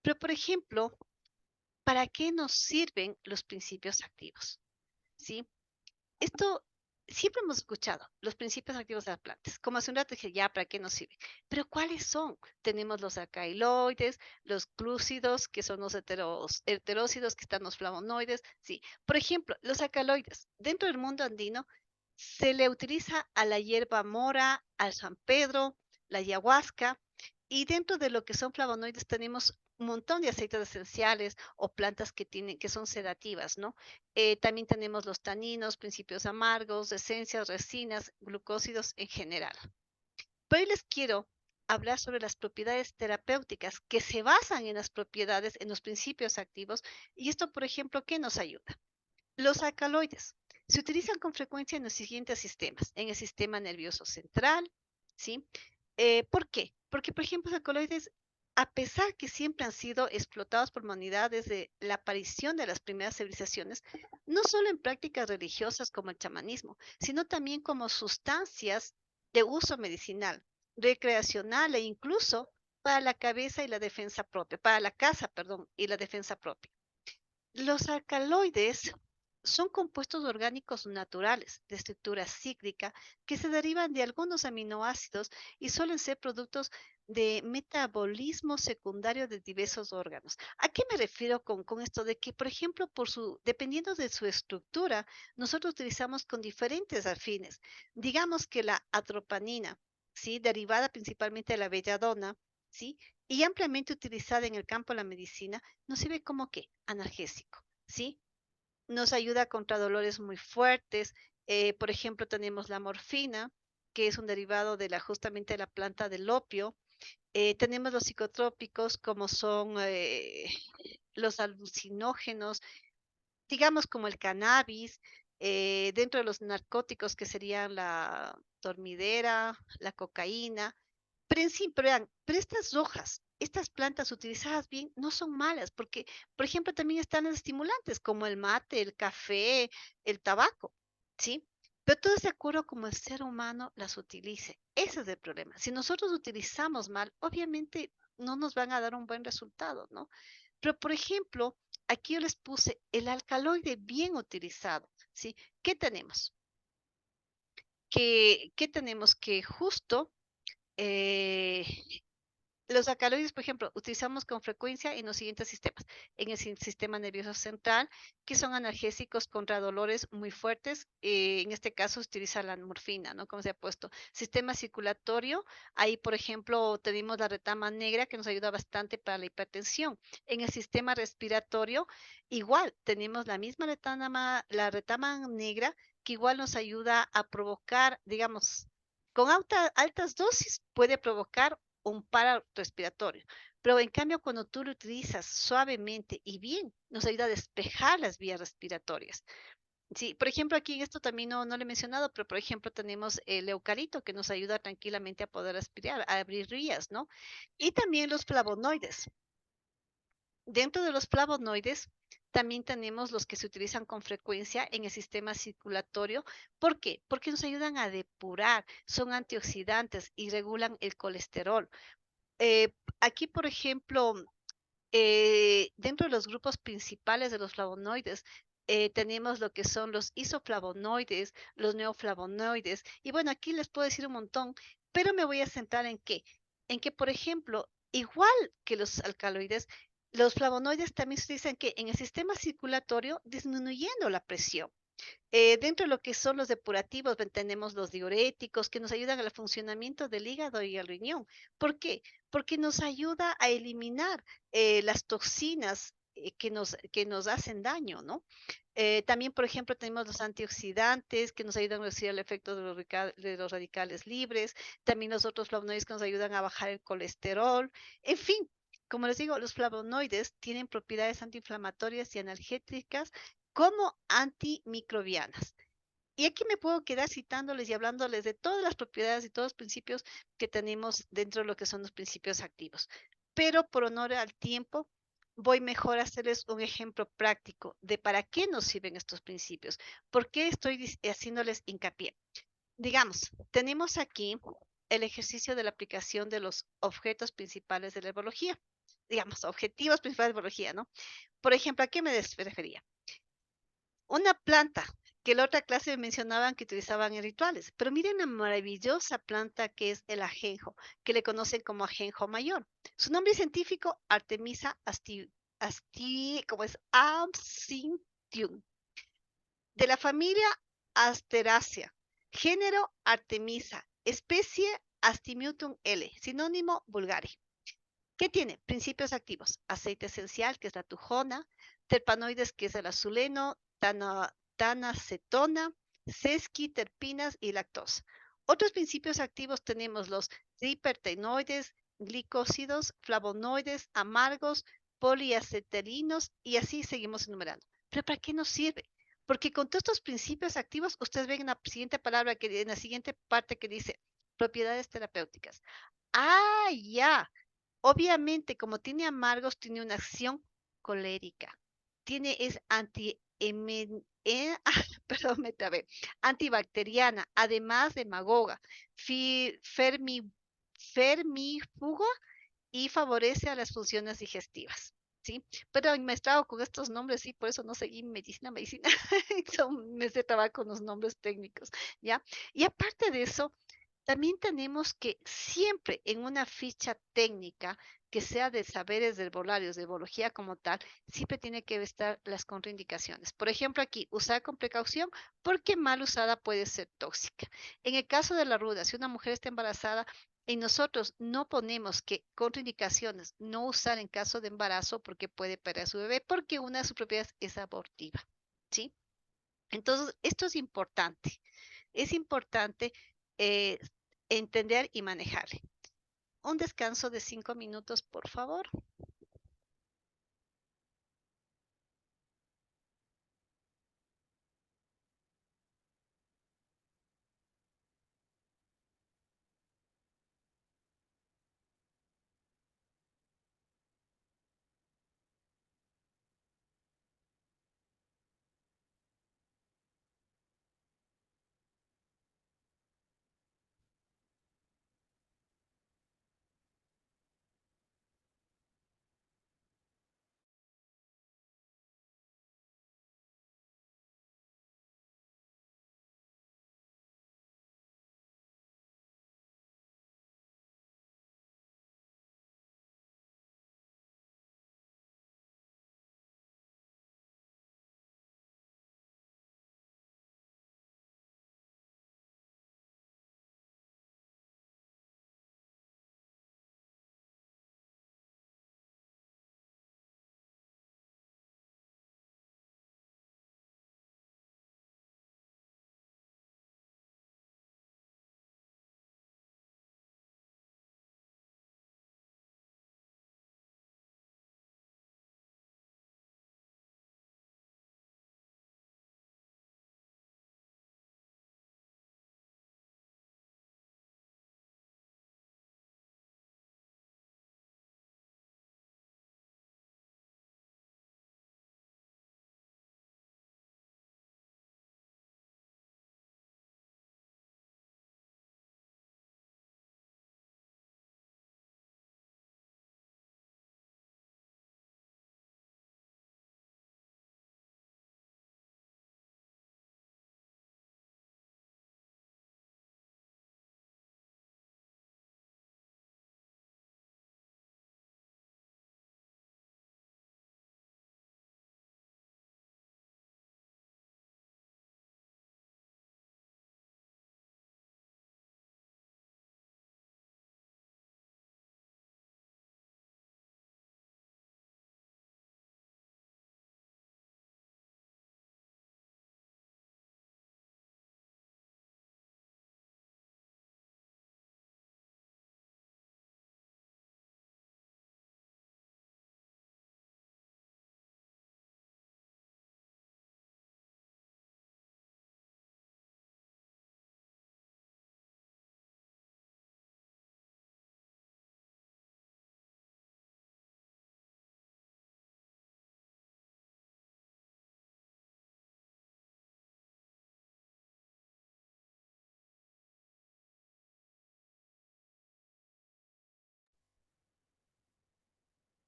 Pero, por ejemplo, ¿para qué nos sirven los principios activos? ¿Sí? Esto siempre hemos escuchado, los principios activos de las plantas. Como hace un rato dije, ya, ¿para qué nos sirven? Pero ¿cuáles son? Tenemos los alcaloides, los glúcidos, que son los heterócidos, que están los flavonoides. Sí, por ejemplo, los alcaloides. Dentro del mundo andino se le utiliza a la hierba mora, al San Pedro, la ayahuasca, y dentro de lo que son flavonoides tenemos un montón de aceites esenciales o plantas que tienen, que son sedativas, ¿no? También tenemos los taninos, principios amargos, esencias, resinas, glucósidos en general. Pero hoy les quiero hablar sobre las propiedades terapéuticas que se basan en las propiedades, en los principios activos. Y esto, por ejemplo, ¿qué nos ayuda? Los alcaloides se utilizan con frecuencia en los siguientes sistemas, en el sistema nervioso central, ¿sí? ¿Por qué? Porque, por ejemplo, los alcaloides, a pesar que siempre han sido explotados por la humanidad desde la aparición de las primeras civilizaciones, no solo en prácticas religiosas como el chamanismo, sino también como sustancias de uso medicinal, recreacional e incluso para la cabeza y la defensa propia, para la casa, perdón, y la defensa propia. Los alcaloides son compuestos orgánicos naturales de estructura cíclica que se derivan de algunos aminoácidos y suelen ser productos de metabolismo secundario de diversos órganos. ¿A qué me refiero con esto? De que, por ejemplo, dependiendo de su estructura, nosotros utilizamos con diferentes afines. Digamos que la atropanina, ¿sí? Derivada principalmente de la belladona, ¿sí? Y ampliamente utilizada en el campo de la medicina, nos sirve como que analgésico, ¿sí? Nos ayuda contra dolores muy fuertes. Por ejemplo, tenemos la morfina, que es un derivado de justamente de la planta del opio. Tenemos los psicotrópicos, como son los alucinógenos, digamos como el cannabis, dentro de los narcóticos que serían la dormidera, la cocaína, pero en sí, pero vean, pero estas hojas, estas plantas utilizadas bien no son malas, porque, por ejemplo, también están los estimulantes como el mate, el café, el tabaco, ¿sí? Pero todo es de acuerdo a cómo el ser humano las utilice. Ese es el problema. Si nosotros utilizamos mal, obviamente no nos van a dar un buen resultado, ¿no? Pero, por ejemplo, aquí yo les puse el alcaloide bien utilizado, ¿sí? ¿Qué tenemos? Que tenemos que justo eh, los alcaloides, por ejemplo, utilizamos con frecuencia en los siguientes sistemas. En el sistema nervioso central, que son analgésicos contra dolores muy fuertes. En este caso, se utiliza la morfina, ¿no? Como se ha puesto. Sistema circulatorio, ahí, por ejemplo, tenemos la retama negra, que nos ayuda bastante para la hipertensión. En el sistema respiratorio, igual, tenemos la misma retama, la retama negra, que igual nos ayuda a provocar, digamos, con altas dosis puede provocar un paro respiratorio. Pero en cambio, cuando tú lo utilizas suavemente y bien, nos ayuda a despejar las vías respiratorias. Sí, por ejemplo, aquí en esto también no lo he mencionado, pero por ejemplo tenemos el eucalipto que nos ayuda tranquilamente a poder aspirar, a abrir vías, ¿no? Y también los flavonoides. Dentro de los flavonoides también tenemos los que se utilizan con frecuencia en el sistema circulatorio. ¿Por qué? Porque nos ayudan a depurar, son antioxidantes y regulan el colesterol. Aquí, por ejemplo, dentro de los grupos principales de los flavonoides, tenemos lo que son los isoflavonoides, los neoflavonoides, y bueno, aquí les puedo decir un montón, pero me voy a centrar en qué, en que, por ejemplo, igual que los alcaloides, los flavonoides también se dicen que en el sistema circulatorio disminuyendo la presión. Dentro de lo que son los depurativos, tenemos los diuréticos que nos ayudan al funcionamiento del hígado y el riñón. ¿Por qué? Porque nos ayuda a eliminar las toxinas que nos hacen daño, ¿no? También, por ejemplo, tenemos los antioxidantes que nos ayudan a reducir el efecto de de los radicales libres, también los otros flavonoides que nos ayudan a bajar el colesterol, en fin. Como les digo, los flavonoides tienen propiedades antiinflamatorias y analgésicas como antimicrobianas. Y aquí me puedo quedar citándoles y hablándoles de todas las propiedades y todos los principios que tenemos dentro de lo que son los principios activos. Pero por honor al tiempo, voy mejor a hacerles un ejemplo práctico de para qué nos sirven estos principios. ¿Por qué estoy haciéndoles hincapié? Digamos, tenemos aquí el ejercicio de la aplicación de los objetos principales de la herbología. Digamos, objetivos principales de la herbología, ¿no? Por ejemplo, ¿a qué me refería? Una planta que la otra clase mencionaban que utilizaban en rituales. Pero miren la maravillosa planta que es el ajenjo, que le conocen como ajenjo mayor. Su nombre científico, Artemisa como es Absinthium, de la familia Asteraceae, género Artemisa, especie Astimiutum L, sinónimo vulgare. ¿Qué tiene? Principios activos. Aceite esencial, que es la tujona, terpanoides, que es el azuleno, tanacetona, sesquiterpinas y lactosa. Otros principios activos tenemos los triterpenoides, glicósidos, flavonoides, amargos, poliacetalinos y así seguimos enumerando. ¿Pero para qué nos sirve? Porque con todos estos principios activos, ustedes ven en la siguiente palabra, en la siguiente parte que dice propiedades terapéuticas. Ah, ya. Obviamente, como tiene amargos, tiene una acción colérica. Es perdón, me trabé, antibacteriana, además de magoga, fi- fermi, fermífuga y favorece a las funciones digestivas. ¿Sí? Pero me estaba con estos nombres, sí, por eso no seguí medicina. Me sé trabajar con los nombres técnicos, ¿ya? Y aparte de eso, también tenemos que siempre en una ficha técnica que sea de saberes de herbolarios, de herbología como tal, siempre tiene que estar las contraindicaciones. Por ejemplo, aquí, usar con precaución porque mal usada puede ser tóxica. En el caso de la ruda, si una mujer está embarazada y nosotros no ponemos que contraindicaciones, no usar en caso de embarazo porque puede perder a su bebé, porque una de sus propiedades es abortiva, ¿sí? Entonces, esto es importante. Es importante eh, entender y manejarle. Un descanso de 5 minutos, por favor.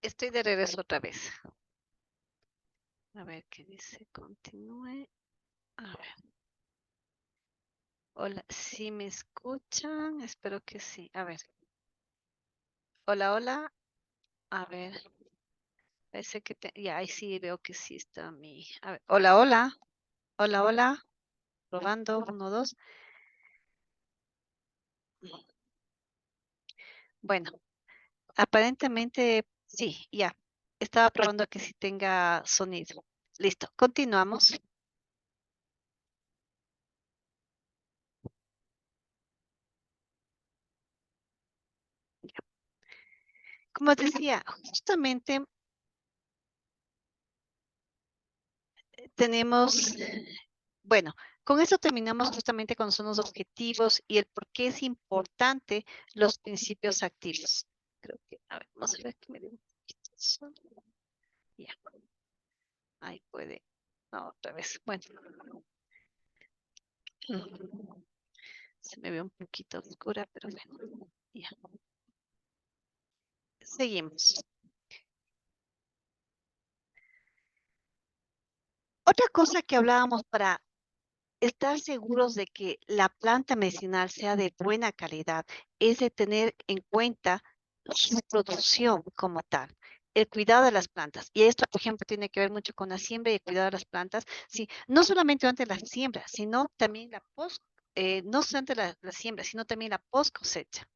Estoy de regreso otra vez. A ver qué dice. Continúe. A ver. Hola, ¿sí me escuchan? Espero que sí. A ver. Hola, hola. A ver. Parece que ya ahí sí veo que sí está mi. A ver. Hola, hola. Hola, hola. Probando. Uno, dos. Bueno, aparentemente sí, ya. Estaba probando que sí tenga sonido. Listo. Continuamos. Como decía, justamente tenemos, bueno, con eso terminamos justamente con son los objetivos y el por qué es importante los principios activos. Creo que, a ver, vamos a ver que me dé un poquito de sol. Ya, ahí puede. No, otra vez. Bueno, se me ve un poquito oscura, pero bueno, ya. Seguimos. Otra cosa que hablábamos para estar seguros de que la planta medicinal sea de buena calidad es de tener en cuenta su producción como tal, el cuidado de las plantas. Y esto, por ejemplo, tiene que ver mucho con la siembra y el cuidado de las plantas. Sí, no solamente durante la siembra, sino también la post, no solamente la siembra, sino también la post cosecha.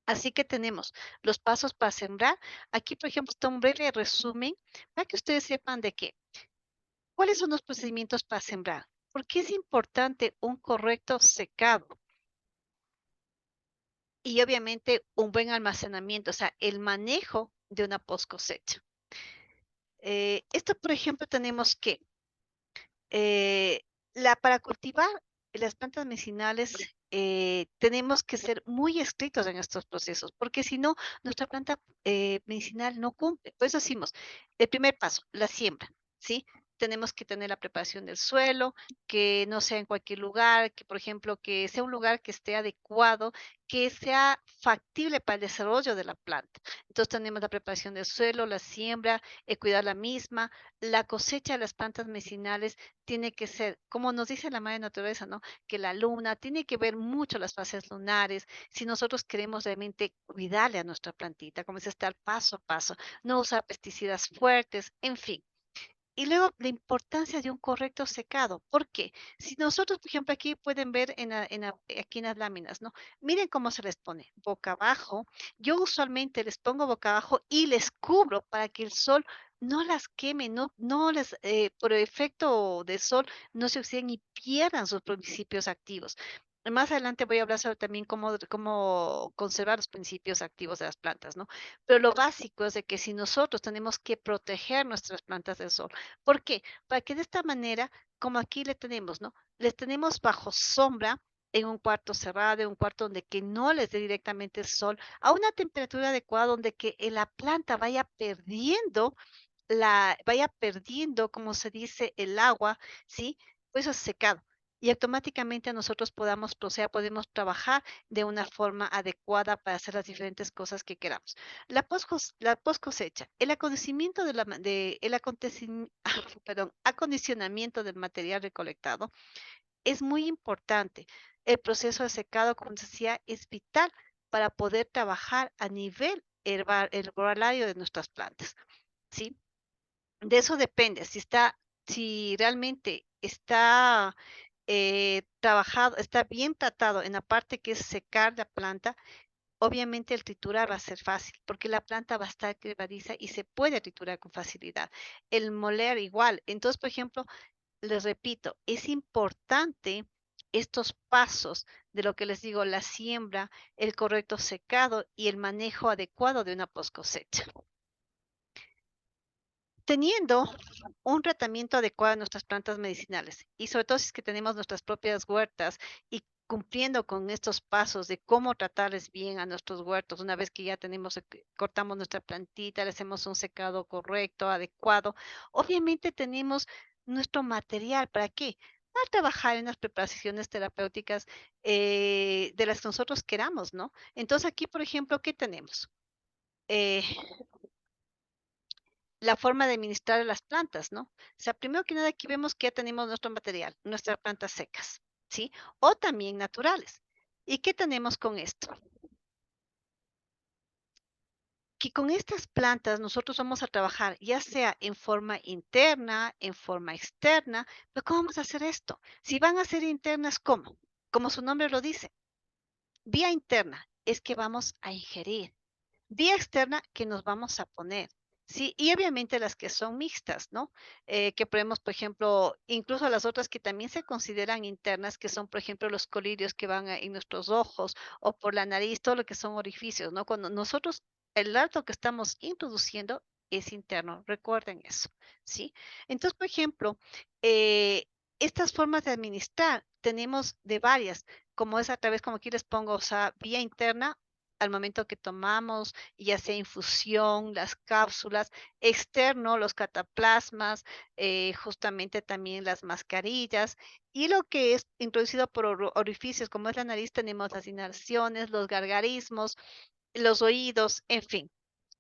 Así que tenemos los pasos para sembrar. Aquí, por ejemplo, está un breve resumen para que ustedes sepan de qué. ¿Cuáles son los procedimientos para sembrar? ¿Por qué es importante un correcto secado? Y obviamente un buen almacenamiento, o sea, el manejo de una post cosecha. Esto, por ejemplo, tenemos que eh, para cultivar las plantas medicinales tenemos que ser muy estrictos en estos procesos, porque si no, nuestra planta medicinal no cumple. Por eso decimos, el primer paso, la siembra, ¿sí? Tenemos que tener la preparación del suelo, que no sea en cualquier lugar, que por ejemplo, que sea un lugar que esté adecuado, que sea factible para el desarrollo de la planta. Entonces tenemos la preparación del suelo, la siembra, cuidar la misma, la cosecha de las plantas medicinales tiene que ser, como nos dice la madre naturaleza, ¿no? Que la luna tiene que ver mucho las fases lunares. Si nosotros queremos realmente cuidarle a nuestra plantita, como es estar paso a paso, no usar pesticidas fuertes, en fin. Y luego la importancia de un correcto secado. ¿Por qué? Si nosotros, por ejemplo, aquí pueden ver aquí en las láminas, ¿no? Miren cómo se les pone, boca abajo. Yo usualmente les pongo boca abajo y les cubro para que el sol no las queme, no les, por efecto del sol, no se oxiden y pierdan sus principios activos. Más adelante voy a hablar sobre también cómo conservar los principios activos de las plantas, ¿no? Pero lo básico es de que si nosotros tenemos que proteger nuestras plantas del sol, ¿por qué? Para que de esta manera, como aquí le tenemos, ¿no? Les tenemos bajo sombra en un cuarto cerrado, en un cuarto donde que no les dé directamente el sol, a una temperatura adecuada donde que la planta vaya perdiendo, como se dice, el agua, ¿sí? Pues es secado. Y automáticamente nosotros podamos, o sea, podemos trabajar de una forma adecuada para hacer las diferentes cosas que queramos. La post cosecha, el acondicionamiento perdón, acondicionamiento del material recolectado es muy importante. El proceso de secado, como decía, es vital para poder trabajar a nivel herbolario de nuestras plantas, ¿sí? De eso depende, si realmente está trabajado, está bien tratado en la parte que es secar la planta, obviamente el triturar va a ser fácil, porque la planta va a estar quebradiza y se puede triturar con facilidad. El moler igual. Entonces, por ejemplo, les repito, es importante estos pasos de lo que les digo, la siembra, el correcto secado y el manejo adecuado de una post cosecha. Teniendo un tratamiento adecuado de nuestras plantas medicinales y sobre todo si es que tenemos nuestras propias huertas y cumpliendo con estos pasos de cómo tratarles bien a nuestros huertos, una vez que ya tenemos, cortamos nuestra plantita, le hacemos un secado correcto, adecuado, obviamente tenemos nuestro material, ¿para qué? Para trabajar en las preparaciones terapéuticas de las que nosotros queramos, ¿no? Entonces aquí, por ejemplo, ¿qué tenemos? eh, la forma de administrar a las plantas, ¿no? O sea, primero que nada, aquí vemos que ya tenemos nuestro material, nuestras plantas secas, ¿sí? O también naturales. ¿Y qué tenemos con esto? Que con estas plantas nosotros vamos a trabajar ya sea en forma interna, en forma externa, pero ¿cómo vamos a hacer esto? Si van a ser internas, ¿cómo? Como su nombre lo dice, vía interna es que vamos a ingerir. Vía externa que nos vamos a poner, ¿sí? Y obviamente las que son mixtas, ¿no? Que podemos, por ejemplo, incluso las otras que también se consideran internas, que son, por ejemplo, los colirios que van en nuestros ojos o por la nariz, todo lo que son orificios, ¿no? Cuando nosotros, el harto que estamos introduciendo es interno, recuerden eso, ¿sí? Entonces, por ejemplo, eh, estas formas de administrar tenemos de varias, como es a través, como aquí les pongo, o sea, vía interna al momento que tomamos, ya sea infusión, las cápsulas, externo, los cataplasmas, justamente también las mascarillas, y lo que es introducido por orificios, como es la nariz, tenemos las inhalaciones, los gargarismos, los oídos, en fin,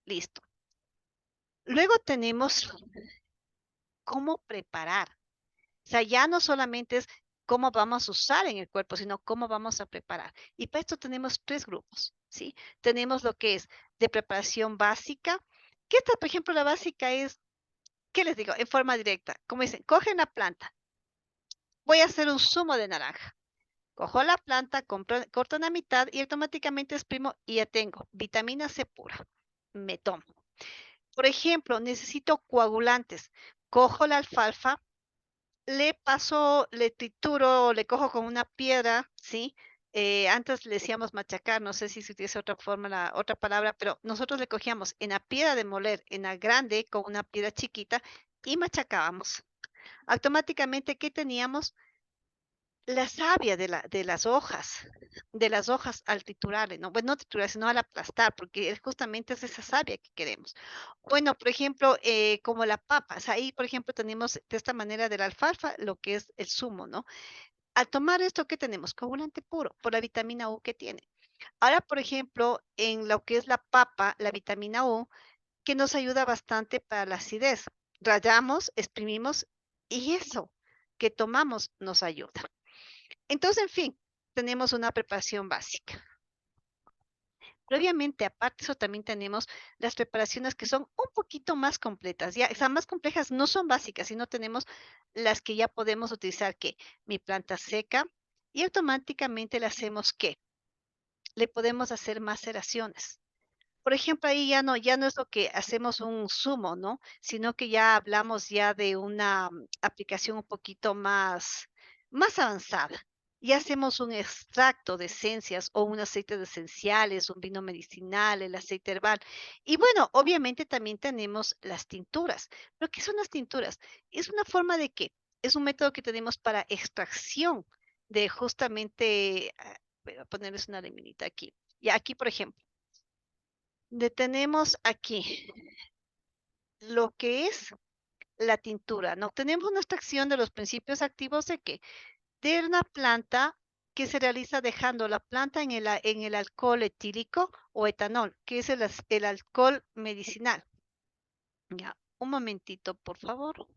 listo. Luego tenemos cómo preparar. O sea, ya no solamente es cómo vamos a usar en el cuerpo, sino cómo vamos a preparar. Y para esto tenemos tres grupos, ¿sí? Tenemos lo que es de preparación básica, que esta, por ejemplo, la básica es, ¿qué les digo? En forma directa. Como dicen, cogen la planta, voy a hacer un zumo de naranja. Cojo la planta, corto la mitad y automáticamente exprimo y ya tengo vitamina C pura. Me tomo. Por ejemplo, necesito coagulantes. Cojo la alfalfa, le paso, le trituro, le cojo con una piedra, ¿sí? Antes le decíamos machacar, no sé si se utiliza otra forma, otra palabra, pero nosotros le cogíamos en la piedra de moler, en la grande, con una piedra chiquita, y machacábamos. Automáticamente, ¿qué teníamos? La savia de las hojas al triturar, no, bueno, no triturar, sino al aplastar, porque justamente es esa savia que queremos. Bueno, por ejemplo, como la papa, o sea, ahí, por ejemplo, tenemos de esta manera de la alfalfa lo que es el zumo, ¿no? Al tomar esto, ¿qué tenemos? Coagulante puro, por la vitamina U que tiene. Ahora, por ejemplo, en lo que es la papa, la vitamina U, que nos ayuda bastante para la acidez. Rayamos, exprimimos y eso que tomamos nos ayuda. Entonces, en fin, tenemos una preparación básica. Previamente, aparte de eso, también tenemos las preparaciones que son un poquito más completas. Ya, o sea, más complejas no son básicas, sino tenemos las que ya podemos utilizar, que mi planta seca, y automáticamente le hacemos ¿qué? Le podemos hacer maceraciones. Por ejemplo, ahí ya no es lo que hacemos un zumo, ¿no? Sino que ya hablamos ya de una aplicación un poquito más avanzada. Ya hacemos un extracto de esencias o un aceite de esenciales, un vino medicinal, el aceite herbal. Y bueno, obviamente también tenemos las tinturas. ¿Pero qué son las tinturas? Es una forma de qué? Es un método que tenemos para extracción de justamente, voy a ponerles una laminita aquí. Y aquí, por ejemplo. Detenemos aquí lo que es la tintura, ¿no? Tenemos una extracción de los principios activos de qué? De una planta que se realiza dejando la planta en en el alcohol etílico o etanol, que es el alcohol medicinal. Ya, un momentito, por favor.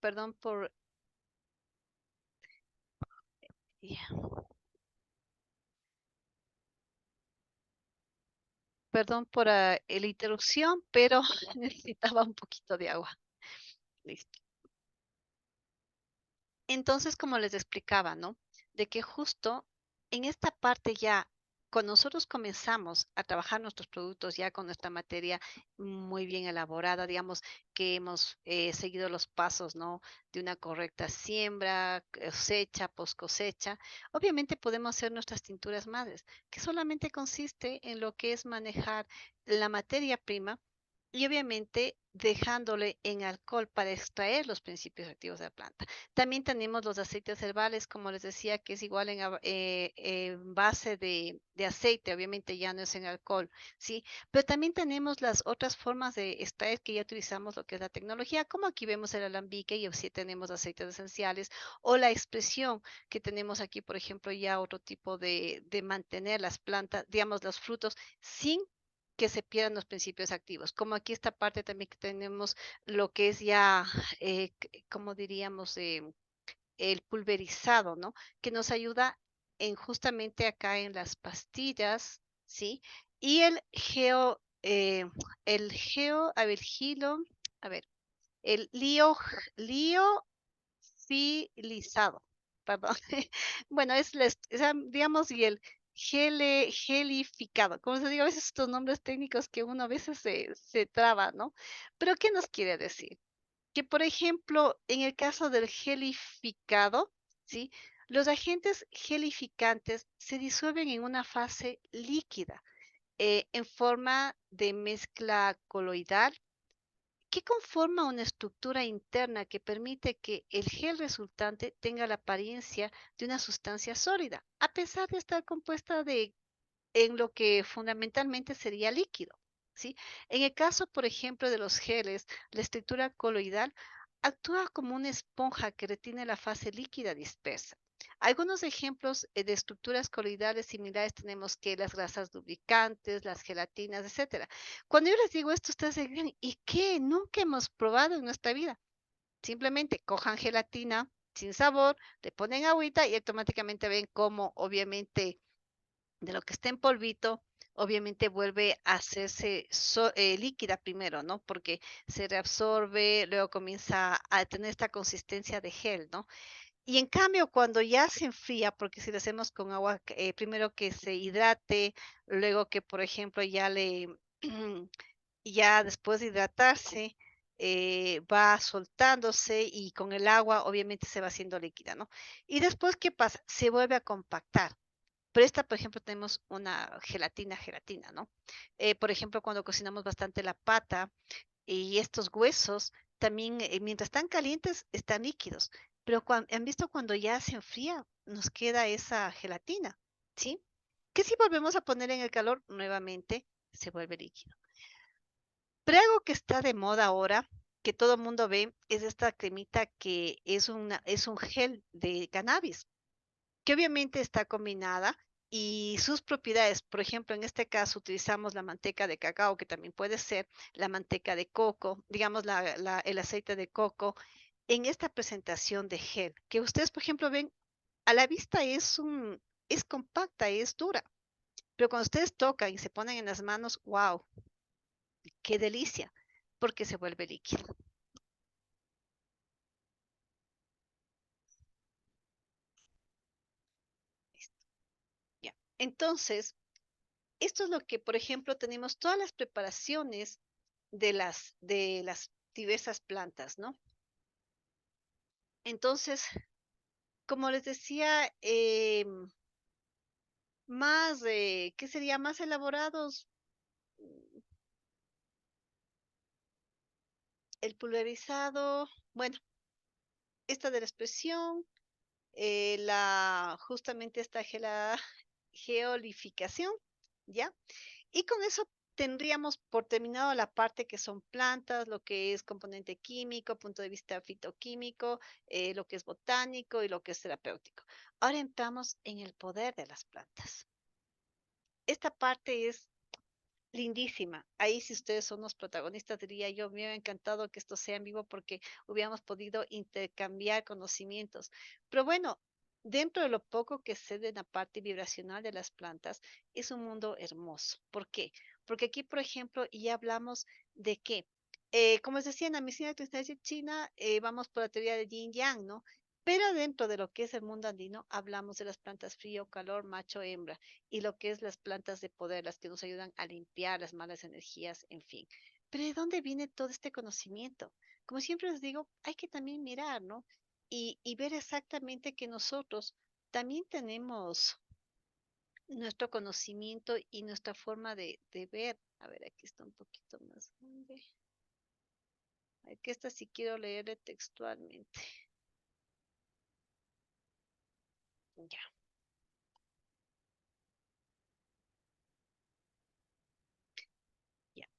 perdón por, ya, perdón por la interrupción, pero necesitaba un poquito de agua. Listo. Entonces, como les explicaba, ¿no? De que justo en esta parte ya, cuando nosotros comenzamos a trabajar nuestros productos ya con nuestra materia muy bien elaborada, digamos que hemos seguido los pasos, ¿no? De una correcta siembra, cosecha, post cosecha, obviamente podemos hacer nuestras tinturas madres, que solamente consiste en lo que es manejar la materia prima y obviamente dejándole en alcohol para extraer los principios activos de la planta. También tenemos los aceites herbales, como les decía, que es igual en base de aceite, obviamente ya no es en alcohol, ¿sí? Pero también tenemos las otras formas de extraer que ya utilizamos lo que es la tecnología, como aquí vemos el alambique y sí tenemos aceites esenciales, o la expresión que tenemos aquí, por ejemplo, ya otro tipo de mantener las plantas, digamos, los frutos sin que se pierdan los principios activos. Como aquí esta parte también que tenemos lo que es ya, como diríamos, el pulverizado, ¿no? Que nos ayuda en justamente acá en las pastillas, ¿sí? Y a ver, a ver, el liofilizado, perdón. Bueno, digamos, y el gelificado. Como se digo, a veces estos nombres técnicos que uno a veces se traba, ¿no? Pero ¿qué nos quiere decir? Que, por ejemplo, en el caso del gelificado, ¿sí? Los agentes gelificantes se disuelven en una fase líquida, en forma de mezcla coloidal que conforma una estructura interna que permite que el gel resultante tenga la apariencia de una sustancia sólida, a pesar de estar compuesta en lo que fundamentalmente sería líquido, ¿sí? En el caso, por ejemplo, de los geles, la estructura coloidal actúa como una esponja que retiene la fase líquida dispersa. Algunos ejemplos de estructuras coloidales similares tenemos que las grasas lubricantes, las gelatinas, etcétera. Cuando yo les digo esto, ustedes dirán, ¿y qué? Nunca hemos probado en nuestra vida. Simplemente cojan gelatina sin sabor, le ponen agüita y automáticamente ven cómo, obviamente, de lo que está en polvito, obviamente vuelve a hacerse líquida primero, ¿no? Porque se reabsorbe, luego comienza a tener esta consistencia de gel, ¿no? Y en cambio, cuando ya se enfría, porque si lo hacemos con agua, primero que se hidrate, luego que, por ejemplo, ya después de hidratarse, va soltándose y con el agua obviamente se va haciendo líquida, ¿no? Y después, ¿qué pasa? Se vuelve a compactar. Pero esta, por ejemplo, tenemos una gelatina, ¿no? Por ejemplo, cuando cocinamos bastante la pata y estos huesos, también mientras están calientes están líquidos. Pero han visto cuando ya se enfría, nos queda esa gelatina, ¿sí? Que si volvemos a poner en el calor, nuevamente se vuelve líquido. Pero algo que está de moda ahora, que todo el mundo ve, es esta cremita que es un gel de cannabis que obviamente está combinada y sus propiedades, por ejemplo, en este caso utilizamos la manteca de cacao, que también puede ser la manteca de coco, digamos el aceite de coco, en esta presentación de gel, que ustedes, por ejemplo, ven, a la vista es compacta, es dura, pero cuando ustedes tocan y se ponen en las manos, wow, qué delicia, porque se vuelve líquido. Ya. Entonces, esto es lo que, por ejemplo, tenemos todas las preparaciones de las diversas plantas, ¿no? Entonces, como les decía, ¿qué sería? Más elaborados, el pulverizado, bueno, esta de la expresión, justamente esta geolificación, ¿ya? Y con eso tendríamos por terminado la parte que son plantas, lo que es componente químico, punto de vista fitoquímico, lo que es botánico y lo que es terapéutico. Ahora entramos en el poder de las plantas. Esta parte es lindísima. Ahí si ustedes son los protagonistas, diría yo, me hubiera encantado que esto sea en vivo porque hubiéramos podido intercambiar conocimientos. Pero bueno, dentro de lo poco que sé de la parte vibracional de las plantas, es un mundo hermoso. ¿Por qué? Porque aquí, por ejemplo, ya hablamos de que, como les decía, en la medicina tradicional china, vamos por la teoría de yin yang, ¿no? Pero dentro de lo que es el mundo andino, hablamos de las plantas frío, calor, macho, hembra y lo que es las plantas de poder, las que nos ayudan a limpiar las malas energías, en fin. Pero ¿de dónde viene todo este conocimiento? Como siempre les digo, hay que también mirar, ¿no? Y ver exactamente que nosotros también tenemos nuestro conocimiento y nuestra forma de ver. A ver, aquí está un poquito más grande. Aquí está si quiero leerle textualmente. Ya. Ya.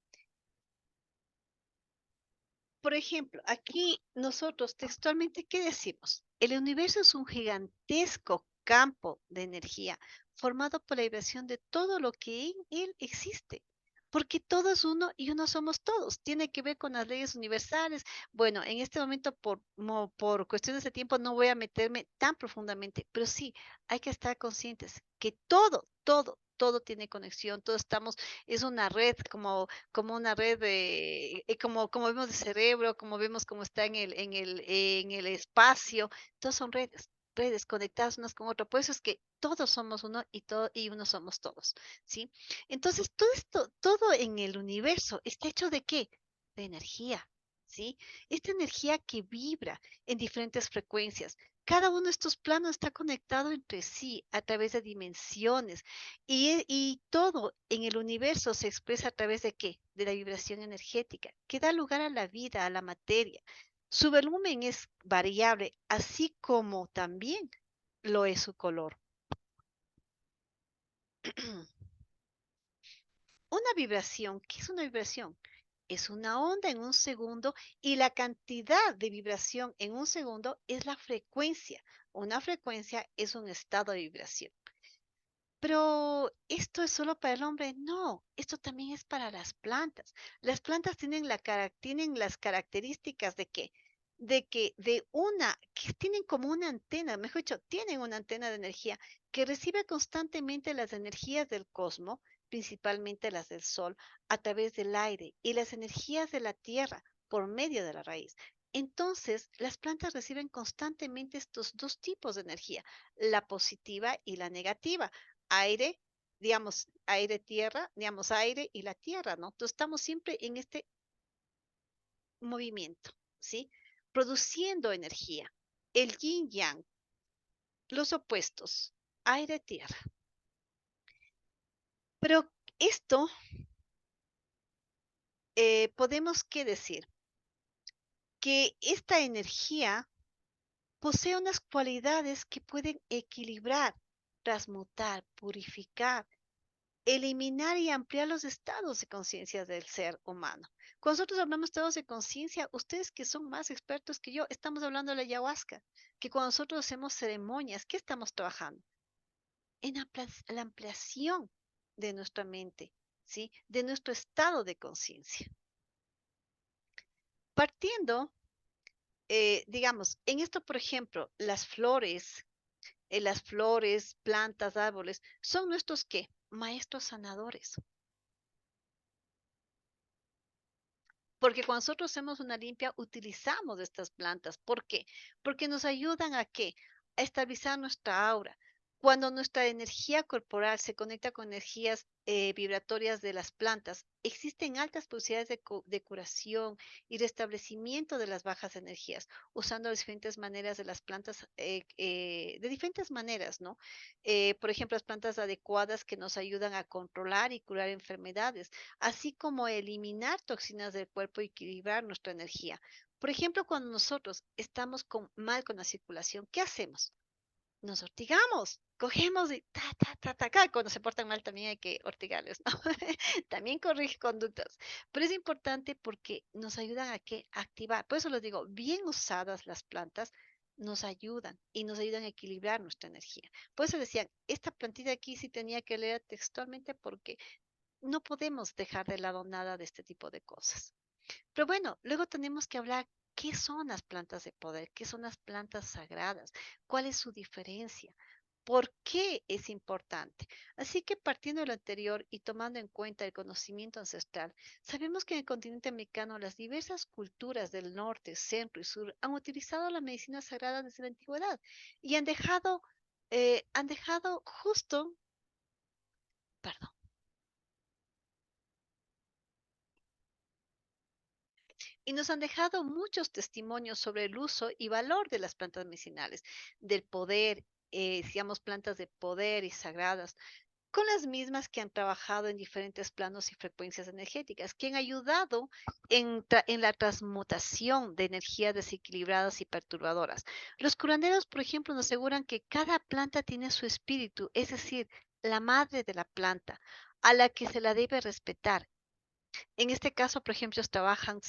Por ejemplo, aquí nosotros textualmente, ¿qué decimos? El universo es un gigantesco campo de energía formado por la vibración de todo lo que en él existe. Porque todo es uno y uno somos todos. Tiene que ver con las leyes universales. Bueno, en este momento, por cuestiones de tiempo, no voy a meterme tan profundamente, pero sí, hay que estar conscientes que todo tiene conexión. Todos estamos, es una red como una red de, como vemos de cerebro, como vemos cómo está en el espacio, todos son redes conectadas unas con otras. Por eso es que todos somos uno y uno somos todos, ¿sí? Entonces, todo esto, todo en el universo está hecho ¿de qué? De energía, ¿sí? Esta energía que vibra en diferentes frecuencias. Cada uno de estos planos está conectado entre sí a través de dimensiones y todo en el universo se expresa a través de ¿qué? De la vibración energética, que da lugar a la vida, a la materia. Su volumen es variable, así como también lo es su color. Una vibración, ¿qué es una vibración? Es una onda en un segundo y la cantidad de vibración en un segundo es la frecuencia. Una frecuencia es un estado de vibración. Pero esto es solo para el hombre. No, esto también es para las plantas. Las plantas tienen las características de que, que tienen como una antena, mejor dicho, tienen una antena de energía que recibe constantemente las energías del cosmos, principalmente las del sol, a través del aire y las energías de la tierra por medio de la raíz. Entonces, las plantas reciben constantemente estos dos tipos de energía, la positiva y la negativa aire, digamos, aire, tierra, digamos, aire y la tierra, ¿no? Entonces estamos siempre en este movimiento, ¿sí? Produciendo energía. El yin yang, los opuestos, aire, tierra. Pero esto, podemos qué decir, que esta energía posee unas cualidades que pueden equilibrar, transmutar, purificar, eliminar y ampliar los estados de conciencia del ser humano. Cuando nosotros hablamos de estados de conciencia, ustedes que son más expertos que yo, estamos hablando de la ayahuasca, que cuando nosotros hacemos ceremonias, ¿qué estamos trabajando? En la ampliación de nuestra mente, ¿sí? De nuestro estado de conciencia. Partiendo, digamos, en esto, por ejemplo, las flores, plantas, árboles, son nuestros, ¿qué? Maestros sanadores. Porque cuando nosotros hacemos una limpia, utilizamos estas plantas. ¿Por qué? Porque nos ayudan a qué? A estabilizar nuestra aura. Cuando nuestra energía corporal se conecta con energías vibratorias de las plantas, existen altas posibilidades de curación y restablecimiento de las bajas energías, usando las diferentes maneras de las plantas, de diferentes maneras, ¿no? Por ejemplo, las plantas adecuadas que nos ayudan a controlar y curar enfermedades así como eliminar toxinas del cuerpo y equilibrar nuestra energía. Por ejemplo, cuando nosotros estamos mal con la circulación, ¿qué hacemos? Nos ortigamos, cogemos y cuando se portan mal también hay que ortigarles, ¿no? También corrige conductas, pero es importante porque nos ayudan a qué? Activar. Por eso les digo, bien usadas las plantas nos ayudan y nos ayudan a equilibrar nuestra energía. Por eso decían, esta plantita aquí sí tenía que leer textualmente porque no podemos dejar de lado nada de este tipo de cosas. Pero bueno, luego tenemos que hablar qué son las plantas de poder, qué son las plantas sagradas, cuál es su diferencia, por qué es importante. Así que partiendo de lo anterior y tomando en cuenta el conocimiento ancestral, sabemos que en el continente americano las diversas culturas del norte, centro y sur han utilizado la medicina sagrada desde la antigüedad y han dejado justo, perdón, y nos han dejado muchos testimonios sobre el uso y valor de las plantas medicinales, del poder, digamos, plantas de poder y sagradas, con las mismas que han trabajado en diferentes planos y frecuencias energéticas, que han ayudado en la transmutación de energías desequilibradas y perturbadoras. Los curanderos, por ejemplo, nos aseguran que cada planta tiene su espíritu, es decir, la madre de la planta, a la que se la debe respetar. En este caso, por ejemplo, ellos trabajan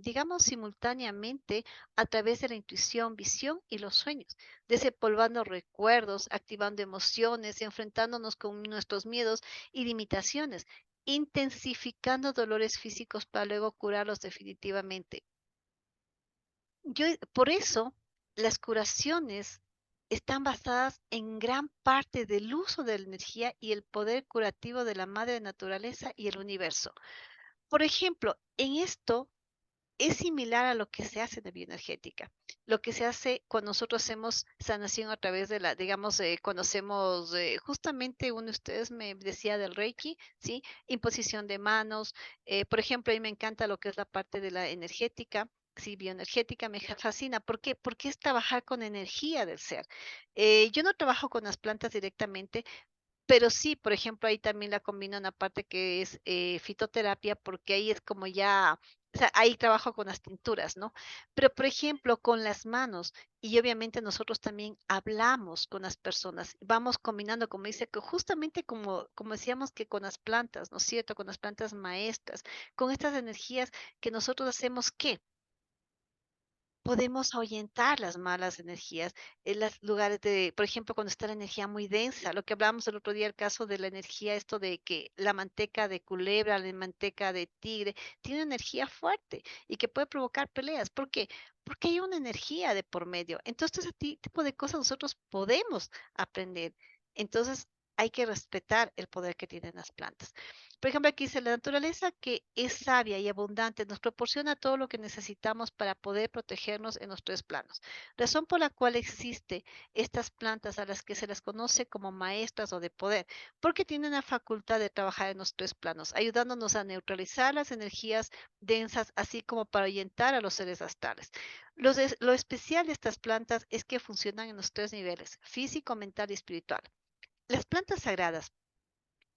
digamos, simultáneamente a través de la intuición, visión y los sueños, desempolvando recuerdos, activando emociones, enfrentándonos con nuestros miedos y limitaciones, intensificando dolores físicos para luego curarlos definitivamente. Por eso, las curaciones están basadas en gran parte del uso de la energía y el poder curativo de la madre naturaleza y el universo. Por ejemplo, en esto es similar a lo que se hace en la bioenergética. Lo que se hace cuando nosotros hacemos sanación a través de digamos, cuando hacemos, justamente uno de ustedes me decía del Reiki, ¿sí? Imposición de manos. Por ejemplo, a mí me encanta lo que es la parte de la energética. Sí, bioenergética me fascina. ¿Por qué? Porque es trabajar con energía del ser. Yo no trabajo con las plantas directamente, pero sí, por ejemplo, ahí también la combino en la parte que es fitoterapia, porque ahí es como ya, o sea, ahí trabajo con las tinturas, ¿no? Pero, por ejemplo, con las manos, y obviamente nosotros también hablamos con las personas, vamos combinando, como dice, que justamente como decíamos que con las plantas, ¿no es cierto? Con las plantas maestras, con estas energías que nosotros hacemos, ¿qué? Podemos ahuyentar las malas energías en los lugares de, por ejemplo, cuando está la energía muy densa, lo que hablábamos el otro día, el caso de la energía, esto de que la manteca de culebra, la manteca de tigre, tiene energía fuerte y que puede provocar peleas. ¿Por qué? Porque hay una energía de por medio. Entonces, a ti tipo de cosas nosotros podemos aprender. Entonces, hay que respetar el poder que tienen las plantas. Por ejemplo, aquí dice, la naturaleza que es sabia y abundante nos proporciona todo lo que necesitamos para poder protegernos en los tres planos. Razón por la cual existe estas plantas a las que se les conoce como maestras o de poder, porque tienen la facultad de trabajar en los tres planos, ayudándonos a neutralizar las energías densas, así como para ahuyentar a los seres astrales. Lo especial de estas plantas es que funcionan en los tres niveles, físico, mental y espiritual. Las plantas sagradas,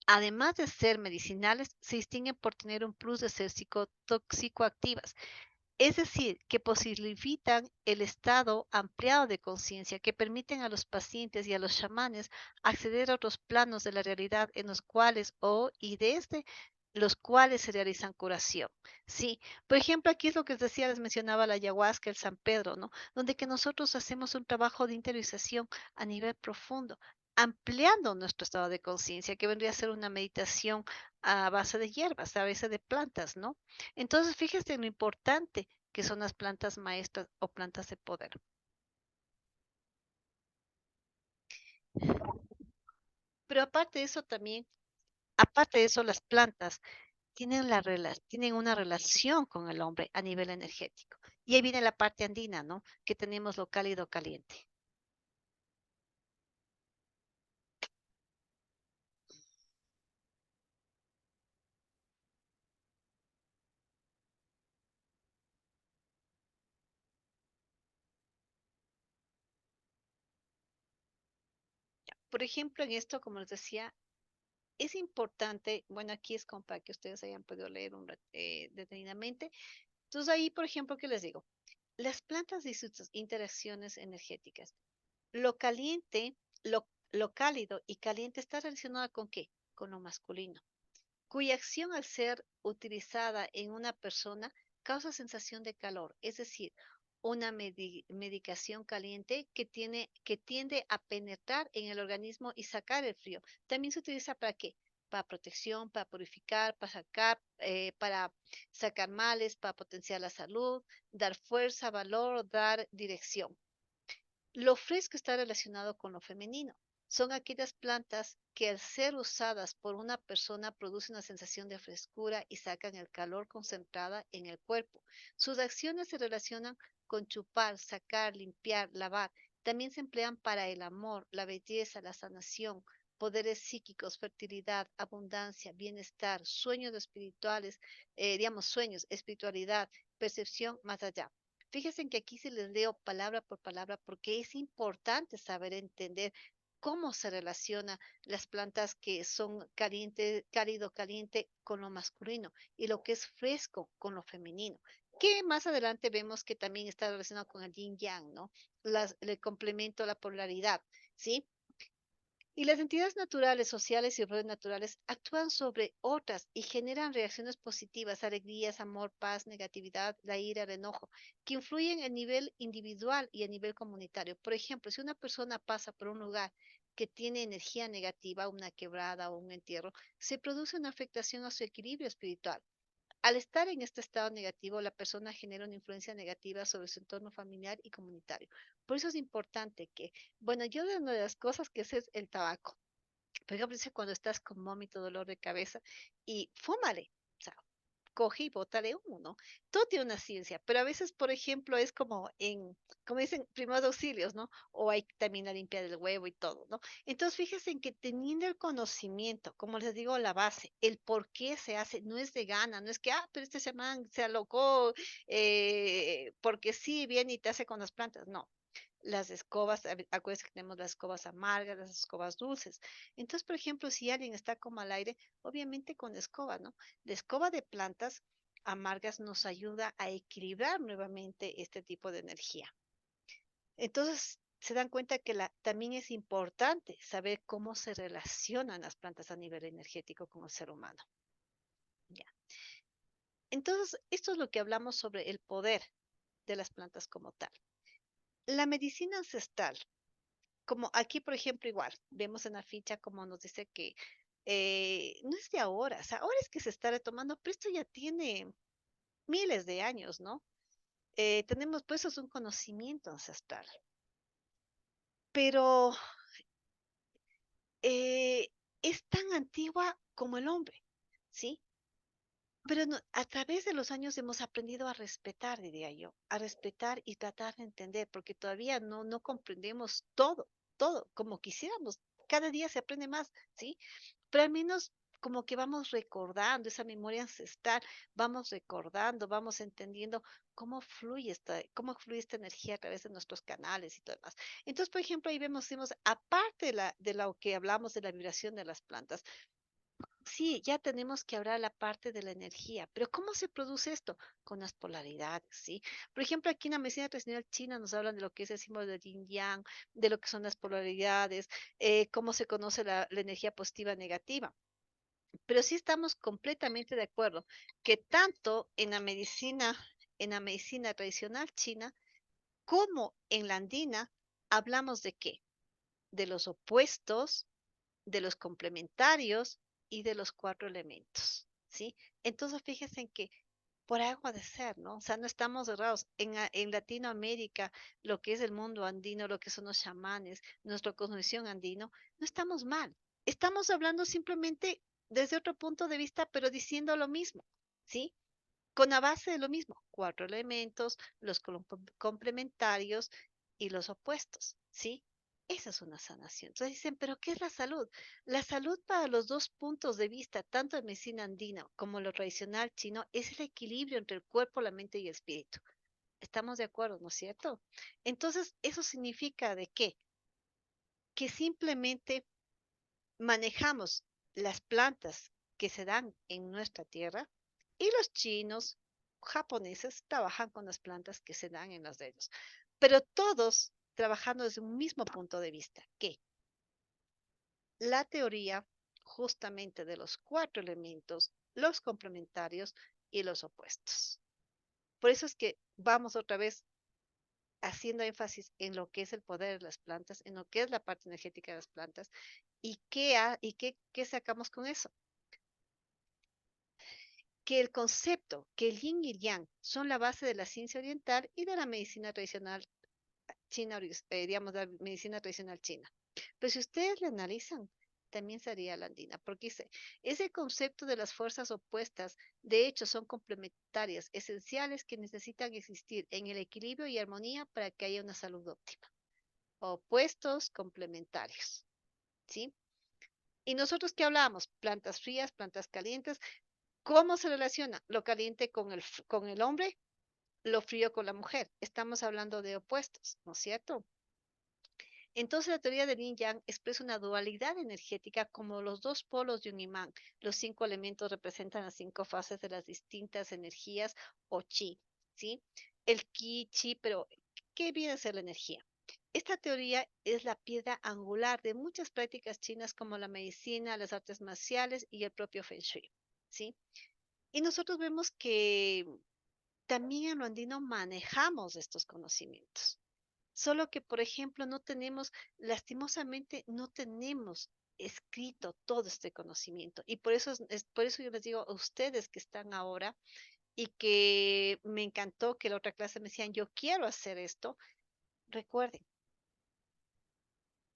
además de ser medicinales, se distinguen por tener un plus de ser psicoactivas, es decir, que posibilitan el estado ampliado de conciencia, que permiten a los pacientes y a los chamanes acceder a otros planos de la realidad en los cuales y desde los cuales se realizan curación. Sí, por ejemplo, aquí es lo que les decía, les mencionaba la ayahuasca, el San Pedro, ¿no? Donde que nosotros hacemos un trabajo de interiorización a nivel profundo, ampliando nuestro estado de conciencia, que vendría a ser una meditación a base de hierbas, a base de plantas, ¿no? Entonces, fíjese en lo importante que son las plantas maestras o plantas de poder. Pero aparte de eso también, aparte de eso, las plantas tienen una relación con el hombre a nivel energético. Y ahí viene la parte andina, ¿no? Que tenemos lo cálido caliente. Por ejemplo, en esto, como les decía, es importante, bueno, aquí es como para que ustedes hayan podido leer detenidamente. Entonces ahí, por ejemplo, ¿qué les digo? Las plantas y sus interacciones energéticas. Lo caliente, lo cálido y caliente está relacionado con qué? Con lo masculino, cuya acción al ser utilizada en una persona causa sensación de calor, es decir, una medicación caliente que tiende a penetrar en el organismo y sacar el frío. También se utiliza para qué? para protección, para purificar, para sacar males, para potenciar la salud, dar fuerza, valor, dar dirección. Lo fresco está relacionado con lo femenino. Son aquellas plantas que al ser usadas por una persona producen una sensación de frescura y sacan el calor concentrada en el cuerpo. Sus acciones se relacionan con chupar, sacar, limpiar, lavar. También se emplean para el amor, la belleza, la sanación, poderes psíquicos, fertilidad, abundancia, bienestar, sueños espirituales, sueños, espiritualidad, percepción más allá. Fíjense en que aquí se les leo palabra por palabra porque es importante saber entender cómo se relaciona las plantas que son caliente, cálido, caliente con lo masculino y lo que es fresco con lo femenino. Que más adelante vemos que también está relacionado con el yin yang, ¿no? El complemento, la polaridad, ¿sí? Y las entidades naturales, sociales y redes naturales actúan sobre otras y generan reacciones positivas, alegrías, amor, paz, negatividad, la ira, el enojo, que influyen a nivel individual y a nivel comunitario. Por ejemplo, si una persona pasa por un lugar que tiene energía negativa, una quebrada o un entierro, se produce una afectación a su equilibrio espiritual. Al estar en este estado negativo, la persona genera una influencia negativa sobre su entorno familiar y comunitario. Por eso es importante que, bueno, yo de una de las cosas que sé es el tabaco. Por ejemplo, dice cuando estás con vómito, dolor de cabeza y fúmale. O sea, coge y bótale humo, ¿no? Todo tiene una ciencia, pero a veces, por ejemplo, es como dicen, primeros auxilios, ¿no? O hay también la limpia del huevo y todo, ¿no? Entonces, fíjense en que teniendo el conocimiento, como les digo, la base, el por qué se hace, no es de gana, no es que, pero este chamán se alocó, porque sí, viene y te hace con las plantas, no. Las escobas, acuérdense que tenemos las escobas amargas, las escobas dulces. Entonces, por ejemplo, si alguien está como al aire, obviamente con escoba, ¿no? La escoba de plantas amargas nos ayuda a equilibrar nuevamente este tipo de energía. Entonces, se dan cuenta que también es importante saber cómo se relacionan las plantas a nivel energético con el ser humano. ¿Ya? Entonces, esto es lo que hablamos sobre el poder de las plantas como tal. La medicina ancestral, como aquí, por ejemplo, igual, vemos en la ficha como nos dice que no es de ahora, o sea, ahora es que se está retomando, pero esto ya tiene miles de años, ¿no? Tenemos, pues, eso es un conocimiento ancestral, pero eh, es tan antigua como el hombre, ¿sí? Pero a través de los años hemos aprendido a respetar, diría yo, a respetar y tratar de entender, porque todavía no comprendemos todo, como quisiéramos. Cada día se aprende más, ¿sí? Pero al menos como que vamos recordando esa memoria ancestral, vamos recordando, vamos entendiendo cómo fluye esta energía a través de nuestros canales y todo demás. Entonces, por ejemplo, ahí vemos, aparte de lo que hablamos de la vibración de las plantas, sí, ya tenemos que hablar la parte de la energía, pero ¿cómo se produce esto? Con las polaridades, ¿sí? Por ejemplo, aquí en la medicina tradicional china nos hablan de lo que es el símbolo de yin yang, de lo que son las polaridades, cómo se conoce la energía positiva negativa. Pero sí estamos completamente de acuerdo que tanto en la medicina tradicional china, como en la andina, hablamos de qué? De los opuestos, de los complementarios y de los cuatro elementos, ¿sí? Entonces, fíjense en que por algo ha de ser, ¿no? O sea, no estamos errados. En Latinoamérica, lo que es el mundo andino, lo que son los chamanes, nuestra cosmovisión andino, no estamos mal. Estamos hablando simplemente desde otro punto de vista, pero diciendo lo mismo, ¿sí? Con la base de lo mismo, cuatro elementos, los complementarios y los opuestos, ¿sí? Esa es una sanación. Entonces dicen, ¿pero qué es la salud? La salud para los dos puntos de vista, tanto en medicina andina como lo tradicional chino, es el equilibrio entre el cuerpo, la mente y el espíritu. Estamos de acuerdo, ¿no es cierto? Entonces, eso significa de qué? Que simplemente manejamos las plantas que se dan en nuestra tierra y los chinos, japoneses, trabajan con las plantas que se dan en las de ellos. Pero todos trabajando desde un mismo punto de vista, que la teoría justamente de los cuatro elementos, los complementarios y los opuestos. Por eso es que vamos otra vez haciendo énfasis en lo que es el poder de las plantas, en lo que es la parte energética de las plantas, y qué sacamos con eso. Que el concepto que el yin y el yang son la base de la ciencia oriental y de la medicina tradicional china, digamos, la medicina tradicional china. Pero si ustedes le analizan, también sería la andina, porque dice, ese concepto de las fuerzas opuestas, de hecho, son complementarias, esenciales que necesitan existir en el equilibrio y armonía para que haya una salud óptima. Opuestos complementarios, ¿sí? Y nosotros qué hablábamos, plantas frías, plantas calientes, ¿cómo se relaciona lo caliente con el hombre, lo frío con la mujer? Estamos hablando de opuestos, ¿no es cierto? Entonces, la teoría del yin yang expresa una dualidad energética como los dos polos de un imán. Los 5 elementos representan las 5 fases de las distintas energías o chi, ¿sí? El ki, chi, pero ¿qué viene a ser la energía? Esta teoría es la piedra angular de muchas prácticas chinas como la medicina, las artes marciales y el propio Feng Shui, ¿sí? Y nosotros vemos que también en lo andino manejamos estos conocimientos. Solo que, por ejemplo, no tenemos, lastimosamente, no tenemos escrito todo este conocimiento. Y por eso, por eso yo les digo a ustedes que están ahora y que me encantó que la otra clase me decían, yo quiero hacer esto. Recuerden,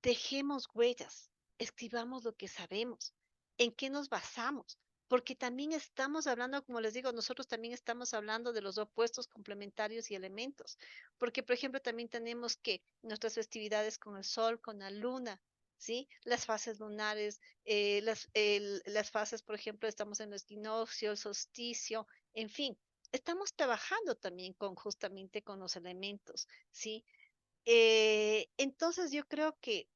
dejemos huellas, escribamos lo que sabemos, en qué nos basamos, porque también estamos hablando, como les digo, nosotros también estamos hablando de los opuestos complementarios y elementos, porque por ejemplo también tenemos que nuestras festividades con el sol, con la luna, ¿sí? Las fases lunares, las fases, por ejemplo, estamos en el equinoccio, el solsticio, en fin, estamos trabajando también con justamente con los elementos, ¿sí? Entonces yo creo que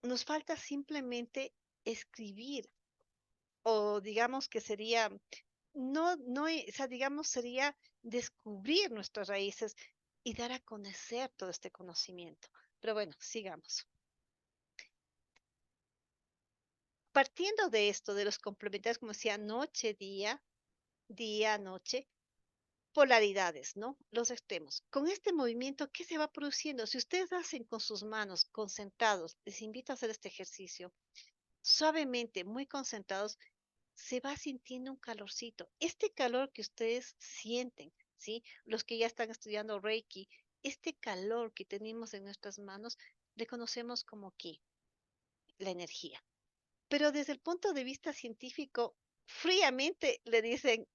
nos falta simplemente escribir, o digamos que sería, o sea, digamos, sería descubrir nuestras raíces y dar a conocer todo este conocimiento. Pero bueno, sigamos. Partiendo de esto, de los complementarios, como decía, noche, día, día, noche, polaridades, ¿no? Los extremos. Con este movimiento, ¿qué se va produciendo? Si ustedes hacen con sus manos concentrados, les invito a hacer este ejercicio suavemente, muy concentrados, se va sintiendo un calorcito. Este calor que ustedes sienten, ¿sí? Los que ya están estudiando Reiki, este calor que tenemos en nuestras manos, le conocemos como ki, la energía. Pero desde el punto de vista científico, fríamente le dicen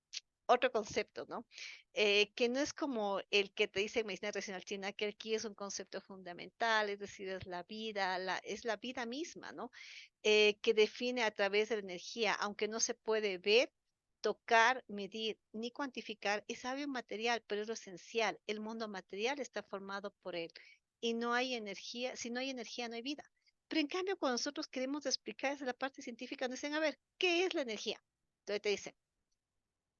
otro concepto, ¿no? Que no es como el que te dice en medicina tradicional china, que el ki es un concepto fundamental, es decir, es la vida, es la vida misma, ¿no? Que define a través de la energía, aunque no se puede ver, tocar, medir ni cuantificar, es algo material, pero es lo esencial. El mundo material está formado por él y no hay energía, si no hay energía no hay vida. Pero en cambio, cuando nosotros queremos explicar desde la parte científica, nos dicen, a ver, ¿qué es la energía? Entonces te dicen,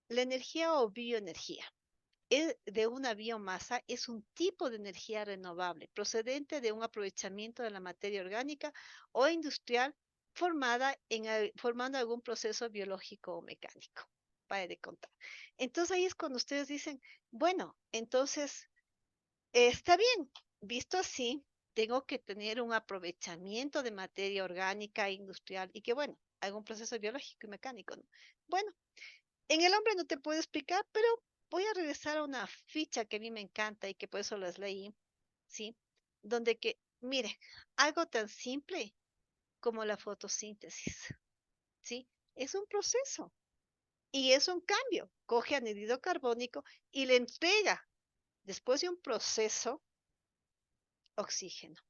la energía o bioenergía de una biomasa es un tipo de energía renovable procedente de un aprovechamiento de la materia orgánica o industrial formando algún proceso biológico o mecánico. Para de contar. Entonces ahí es cuando ustedes dicen, bueno, entonces está bien, visto así, tengo que tener un aprovechamiento de materia orgánica e industrial y que bueno, algún proceso biológico y mecánico, ¿no? Bueno, en el hombre no te puedo explicar, pero voy a regresar a una ficha que a mí me encanta y que por eso las leí, ¿sí? Donde que, mire, algo tan simple como la fotosíntesis, ¿sí? Es un proceso y es un cambio. Coge anhídrido carbónico y le entrega, después de un proceso, oxígeno.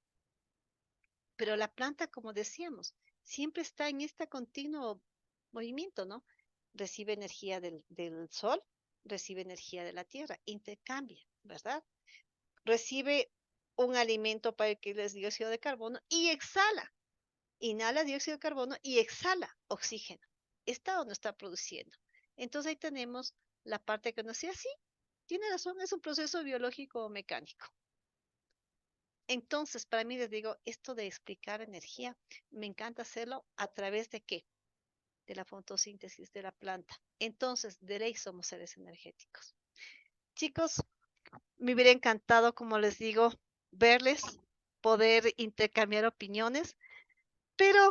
Pero la planta, como decíamos, siempre está en este continuo movimiento, ¿no? Recibe energía del sol, recibe energía de la tierra, intercambia, ¿verdad? Recibe un alimento para el que es dióxido de carbono y exhala, inhala dióxido de carbono y exhala oxígeno. ¿Está o no está produciendo? Entonces ahí tenemos la parte que nos decía, sí, tiene razón, es un proceso biológico o mecánico. Entonces, para mí les digo, esto de explicar energía, me encanta hacerlo a través de qué? De la fotosíntesis de la planta. Entonces, de ley somos seres energéticos. Chicos, me hubiera encantado, como les digo, verles, poder intercambiar opiniones, pero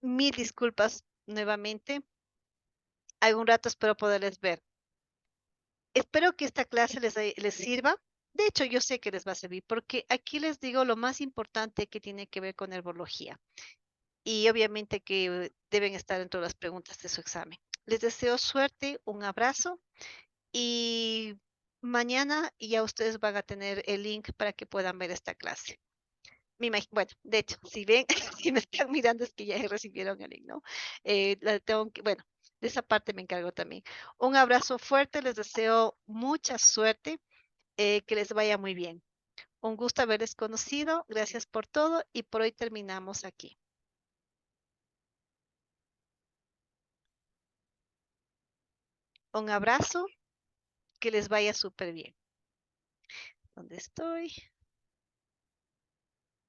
mil disculpas nuevamente. Algún rato espero poderles ver. Espero que esta clase les sirva. De hecho, yo sé que les va a servir porque aquí les digo lo más importante que tiene que ver con herbología y obviamente que deben estar dentro de las preguntas de su examen. Les deseo suerte, un abrazo y mañana ya ustedes van a tener el link para que puedan ver esta clase. Bueno, de hecho, si ven, si me están mirando es que ya recibieron el link, ¿no? Bueno, de esa parte me encargo también. Un abrazo fuerte, les deseo mucha suerte, que les vaya muy bien. Un gusto haberles conocido, gracias por todo y por hoy terminamos aquí. Un abrazo, que les vaya súper bien. ¿Dónde estoy?